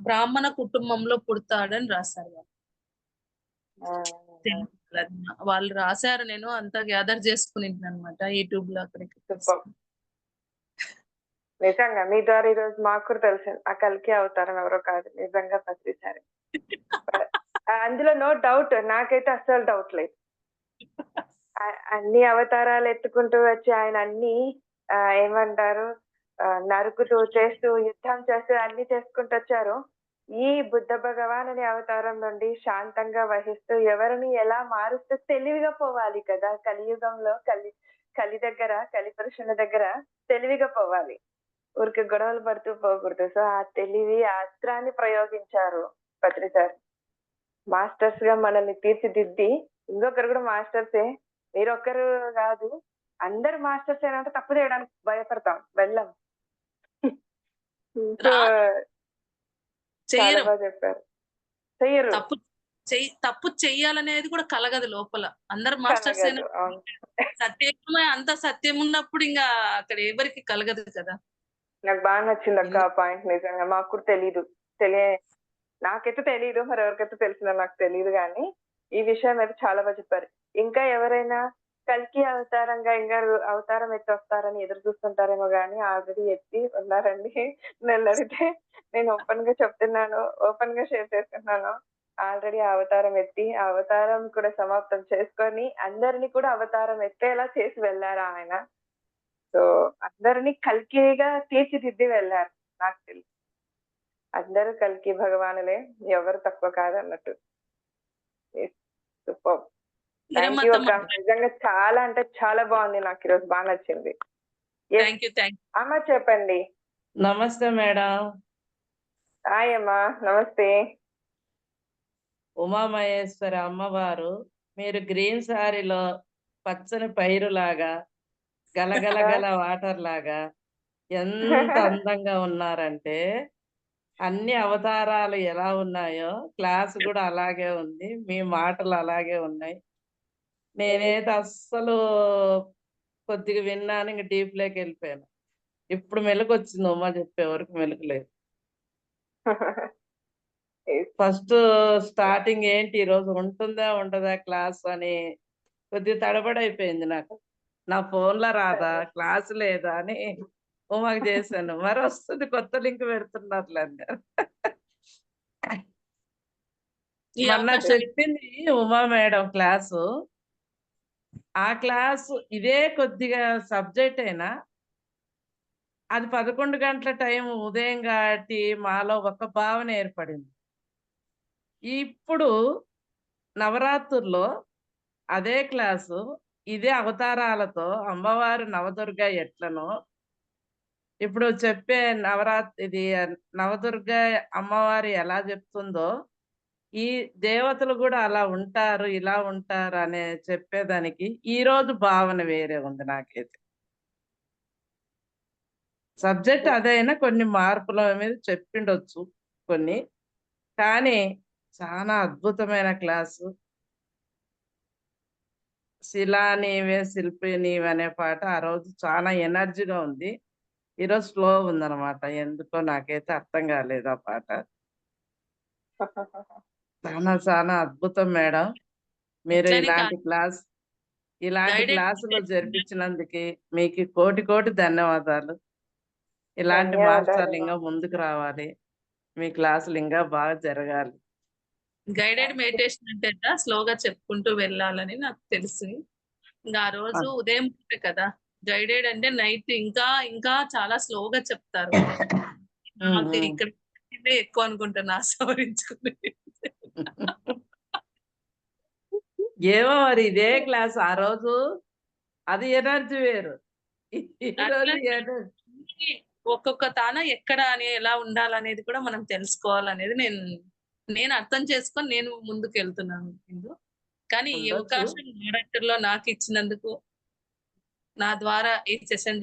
[SPEAKER 2] బ్రాహ్మణ కుటుంబంలో పుడతాడని రాశారు వాళ్ళు రాశారు. నేను అంతా గ్యాదర్ చేసుకుని అనమాట యూట్యూబ్ లో. అక్కడికి
[SPEAKER 1] నిజంగా మీ ద్వారా ఈ రోజు మాకు కూడా తెలుసు ఆ కల్కి అవతారం ఎవరో కాదు, నిజంగా పత్రిసారి. అందులో నో డౌట్, నాకైతే అస్సలు డౌట్ లేదు. అన్ని అవతారాలు ఎత్తుకుంటూ వచ్చి ఆయన అన్ని ఏమంటారు, నరుకుతూ చేస్తూ యుద్ధం చేస్తూ అన్ని చేసుకుంటూ వచ్చారు. ఈ బుద్ధ భగవాన్ అనే అవతారం నుండి శాంతంగా వహిస్తూ ఎవరిని ఎలా మారుస్తూ తెలివిగా పోవాలి కదా. కలియుగంలో కలి దగ్గర, కలి పురుషుల దగ్గర తెలివిగా పోవాలి, ఊరికి గొడవలు పడుతూ పోకూడదు. సో ఆ తెలివి, ఆ అస్త్రాన్ని ప్రయోగించారు పత్రిసారి. మాస్టర్స్ గా మనల్ని తీర్చిదిద్ది, ఇంకొకరు కూడా మాస్టర్సే, మీరు ఒక్కరు కాదు, అందరు మాస్టర్స్ అయినంటే తప్పు చేయడానికి భయపడతాం, వెళ్ళం. చాలా బాగా చెప్పారు. చెయ్యరు,
[SPEAKER 2] తప్పు చెయ్యాలనేది కూడా కలగదు లోపల. అందరు మాస్టర్స్ అయినా సత్యమే, అంత సత్యం ఉన్నప్పుడు ఇంకా అక్కడ ఎవరికి కలగదు కదా.
[SPEAKER 1] నాకు బాగా నచ్చింది అక్క ఆ పాయింట్. నిజంగా మాకు కూడా తెలీదు, నాకైతే తెలీదు, మరి ఎవరికైతే తెలిసిందో నాకు తెలియదు, కానీ ఈ విషయం అయితే చాలా బాగా చెప్పారు. ఇంకా ఎవరైనా కల్కి అవతారంగా ఇంకా అవతారం ఎత్తి వస్తారని ఎదురు చూస్తుంటారేమో గానీ ఆల్రెడీ ఎత్తి ఉన్నారండి. నన్ను అడిగితే నేను ఓపెన్ గా చెప్తున్నాను, ఓపెన్ గా షేర్ చేసుకుంటున్నాను. ఆల్రెడీ అవతారం ఎత్తి ఆ అవతారం కూడా సమాప్తం చేసుకొని అందరినీ కూడా అవతారం ఎత్తేలా చేసి వెళ్ళారు ఆయన. సో అందరినీ కల్కిగా తీర్చిదిద్ది వెళ్ళారు. నాకు తెలుసు అందరూ కల్కి భగవానులే, ఎవరు తక్కువ కాదన్నట్టు. సూపర్. థ్యాంక్ యూ అక్క. నిజంగా చాలా అంటే చాలా బాగుంది. నాకు ఈరోజు బాగా నచ్చింది.
[SPEAKER 2] Thank you.
[SPEAKER 1] అమ్మ చెప్పండి.
[SPEAKER 5] నమస్తే మేడం.
[SPEAKER 1] హాయ్ అమ్మా, నమస్తే.
[SPEAKER 5] ఉమామహేశ్వరి అమ్మవారు మీరు గ్రీన్ సారీలో పచ్చని పైరులాగా గలగల గల వాటర్ లాగా ఎంత అందంగా ఉన్నారంటే అన్ని అవతారాలు ఎలా ఉన్నాయో క్లాస్ కూడా అలాగే ఉంది, మీ మాటలు అలాగే ఉన్నాయి. నేనైతే అస్సలు కొద్దిగా విన్నాను, ఇంక డీప్ లోకి వెళ్ళిపోయాను. ఇప్పుడు మెలకు వచ్చింది, ఉమా చెప్పే వరకు మెలకు లేదు. ఫస్ట్ స్టార్టింగ్ ఏంటి ఈరోజు ఉంటుందా ఉండదా క్లాస్ అని కొద్దిగా తడబడైపోయింది నాకు. నా ఫోన్ లో రాదా, క్లాస్ లేదా అని ఉమాకి చేశాను. మరి వస్తుంది, కొత్త లింక్ పెడుతున్నట్లు అన్నారు. మొన్న చెప్పింది ఉమా మేడం క్లాసు. ఆ క్లాసు ఇదే కొద్దిగా సబ్జెక్ట్ అయినా అది 11 గంటల టైం ఉదయం కాబట్టి మాలో ఒక భావన ఏర్పడింది. ఇప్పుడు నవరాత్రుల్లో అదే క్లాసు ఇదే అవతారాలతో అమ్మవారు నవదుర్గ ఎట్లనో ఇప్పుడు చెప్పే ఇది నవదుర్గ అమ్మవారు ఎలా చెప్తుందో ఈ దేవతలు కూడా అలా ఉంటారు, ఇలా ఉంటారు అనే చెప్పేదానికి ఈ రోజు భావన వేరే ఉంది నాకైతే. సబ్జెక్ట్ అదైనా కొన్ని మార్పుల మీద చెప్పిండొచ్చు కొన్ని, కానీ చాలా అద్భుతమైన క్లాసు. శిలా నీవే శిల్పి నీవే అనే పాట ఆ రోజు చాలా ఎనర్జీగా ఉంది. ఈరోజు స్లో ఉందన్నమాట, ఎందుకో నాకైతే అర్థం కాలేదు ఆ పాట. చాలా చాలా అద్భుతం మేడం. మీరు ఇలాంటి క్లాసులు జరిపించినందుకు మీకు కోటి కోటి ధన్యవాదాలు. ఇలాంటి మాస్టర్లు ఇంకా ముందుకు రావాలి, మీ క్లాసులు ఇంకా బాగా జరగాలి.
[SPEAKER 2] గైడెడ్ మెడిటేషన్ అంటే స్లోగా చెప్పుకుంటూ వెళ్ళాలని నాకు తెలుసు. ఇంకా ఆ రోజు ఉదయం కదా, గైడెడ్ అంటే నైట్ ఇంకా ఇంకా చాలా స్లోగా చెప్తారు. నాకు ఇక్కడ ఎక్కువ అనుకుంటున్నా సవరించుకుని.
[SPEAKER 5] ఏమో మరి ఇదే క్లాస్ ఆ రోజు అది ఎనర్జీ వేరు,
[SPEAKER 2] ఒక్కొక్క తాన ఎక్కడ అని ఎలా ఉండాలనేది కూడా మనం తెలుసుకోవాలనేది నేను అర్థం చేసుకొని నేను ముందుకు వెళ్తున్నాను. కానీ ఈ అవకాశం డైరెక్టర్లో నాకు ఇచ్చినందుకు, నా ద్వారా ఈ సెషన్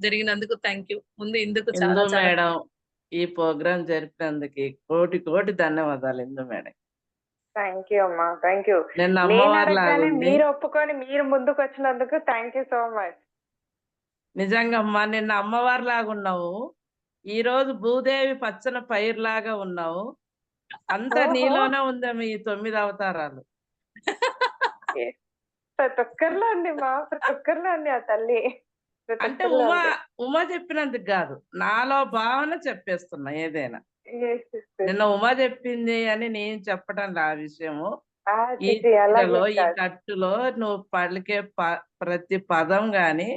[SPEAKER 2] జరిగినందుకు థ్యాంక్ యూ. ముందు ఇందుకు చాలా
[SPEAKER 5] మేడం ఈ ప్రోగ్రామ్ జరిపినందుకు కోటి కోటి ధన్యవాదాలు ఇందు మేడం.
[SPEAKER 1] థ్యాంక్ యూ అమ్మా, థ్యాంక్ యూ. మీరు ఒప్పుకొని మీరు ముందుకు వచ్చినందుకు థ్యాంక్ యూ సో మచ్.
[SPEAKER 5] నిజంగా అమ్మా, నిన్న అమ్మవారి లాగా ఉన్నావు, ఈ రోజు భూదేవి పచ్చని పైరులాగా ఉన్నావు. అంత నీలోనే ఉందేమో ఈ 9 అవతారాలు.
[SPEAKER 1] ప్రతి ఒక్కరిలో అండి మా, ప్రతి ఒక్కరిలో అండి ఆ తల్లి.
[SPEAKER 5] అంటే ఉమా చెప్పినందుకు కాదు, నాలో భావన చెప్పేస్తున్నా ఏదైనా. నిన్న ఉమా చెప్పింది అని నేను చెప్పడం ఆ విషయము. ఈ కట్టులో నువ్వు పలికే ప్రతి పదం గాని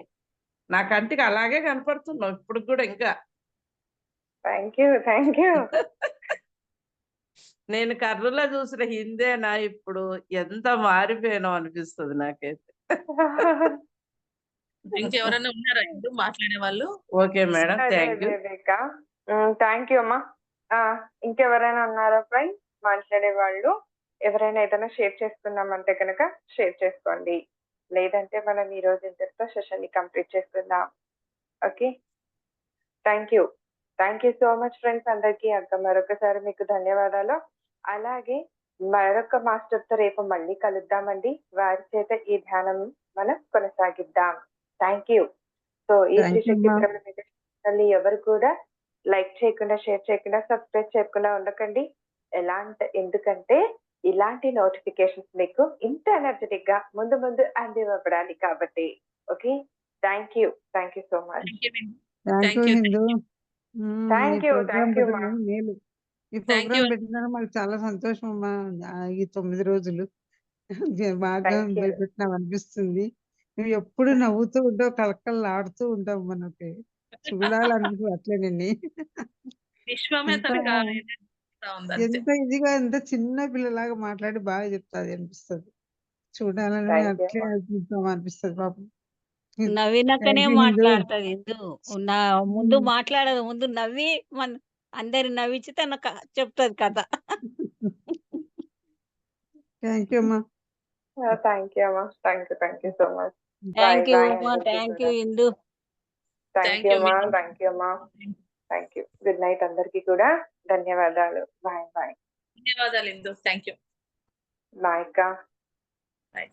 [SPEAKER 5] నా కంటికి అలాగే కనపడుతున్నావు ఇప్పుడు కూడా. ఇంకా
[SPEAKER 1] థ్యాంక్ యూ, థ్యాంక్ యూ.
[SPEAKER 5] నేను కర్నూలులో చూసిన హిందేనా ఇప్పుడు ఎంత మారిపోయానో అనిపిస్తుంది నాకైతే.
[SPEAKER 2] ఇంకెవరైనా ఉన్నారా మాట్లాడే వాళ్ళు?
[SPEAKER 5] Okay madam, thank you.
[SPEAKER 1] Thank you అమ్మా. ఇంకెవరైనా ఉన్నారా ఫ్రెండ్స్ మాట్లాడే వాళ్ళు? ఎవరైనా ఏదైనా షేర్ చేసుకుందామంటే కనుక షేర్ చేసుకోండి, లేదంటే మనం ఈ రోజు ఇంతటితో సెషన్ ని కంప్లీట్ చేసుకుందాం. Okay, thank you so much friends అందరికీ. మరొకసారి మీకు ధన్యవాదాలు. అలాగే మరొక మాస్టర్ తో రేపు మళ్ళీ కలుద్దామండి. వారి చేత ఈ ధ్యానం మనం కొనసాగిద్దాం. Thank you. సో ఈ శ్రీ ఎవరు కూడా లైక్ చేయకుండా, షేర్ చేయకుండా, సబ్స్క్రైబ్ చేయకుండా ఉండకండి. ఎందుకంటే ఇలాంటి నోటిఫికేషన్స్ మీకు ఇంత ఎనర్జెటిక్ గా ముందు ముందు అందివ్వబడాలి కాబట్టి. Okay, thank you so much.
[SPEAKER 8] Thank you Hindu.
[SPEAKER 1] Thank
[SPEAKER 8] ఈ
[SPEAKER 1] యూ
[SPEAKER 8] ప్రోగ్రామ్
[SPEAKER 1] మా.
[SPEAKER 8] పెట్టినందుకు మేలు. ఈ ప్రోగ్రామ్ పెట్టినందుకు మాకు చాలా సంతోషం అమ్మా. ఈ 9 రోజులు బాగా
[SPEAKER 1] థ్యాంక్ యూ.
[SPEAKER 8] పెట్టినాం అనిపిస్తుంది. నువ్వు ఎప్పుడు నవ్వుతూ ఉంటావు, కలకల్లాడుతూ ఉంటావు. మనకి చూడాలనిపిస్తుంది అట్లే నిన్ను.
[SPEAKER 2] విశ్వమే
[SPEAKER 8] ఎంత
[SPEAKER 2] తనగా ఎదురుగా ఉంది అంతే.
[SPEAKER 8] ఎంత ఇదిగా ఎంత చిన్న పిల్లలాగా మాట్లాడి బాగా చెప్తాది అనిపిస్తుంది. చూడాలని
[SPEAKER 1] థ్యాంక్ యూ
[SPEAKER 8] అట్లే
[SPEAKER 1] అమ్మా.
[SPEAKER 8] అనిపిస్తాం అనిపిస్తుంది పాపం.
[SPEAKER 6] నవ్వినాకనే
[SPEAKER 8] థ్యాంక్ యూ హిందూ.
[SPEAKER 6] మాట్లాడుతుంది హిందూ. నా ముందు మాట్లాడదు, ముందు నవ్వి అందరి నవ్వించి తన చెప్తుంది కథ.
[SPEAKER 8] థ్యాంక్ యూ అమ్మా.
[SPEAKER 1] థ్యాంక్ యూ అమ్మా. Thank you so much.
[SPEAKER 6] Thank you
[SPEAKER 1] bye
[SPEAKER 6] అమ్మా,
[SPEAKER 1] అందరికీ
[SPEAKER 6] థ్యాంక్ యూ
[SPEAKER 1] కూడా.
[SPEAKER 6] హిందూ.
[SPEAKER 1] థ్యాంక్ యూ అమ్మా. Thank you. గుడ్ నైట్ అందరికీ కూడా. ధన్యవాదాలు. బాయ్.
[SPEAKER 2] ధన్యవాదాలు ఇందు. Thank you.
[SPEAKER 1] బాయ్ అక్క.
[SPEAKER 2] బాయ్.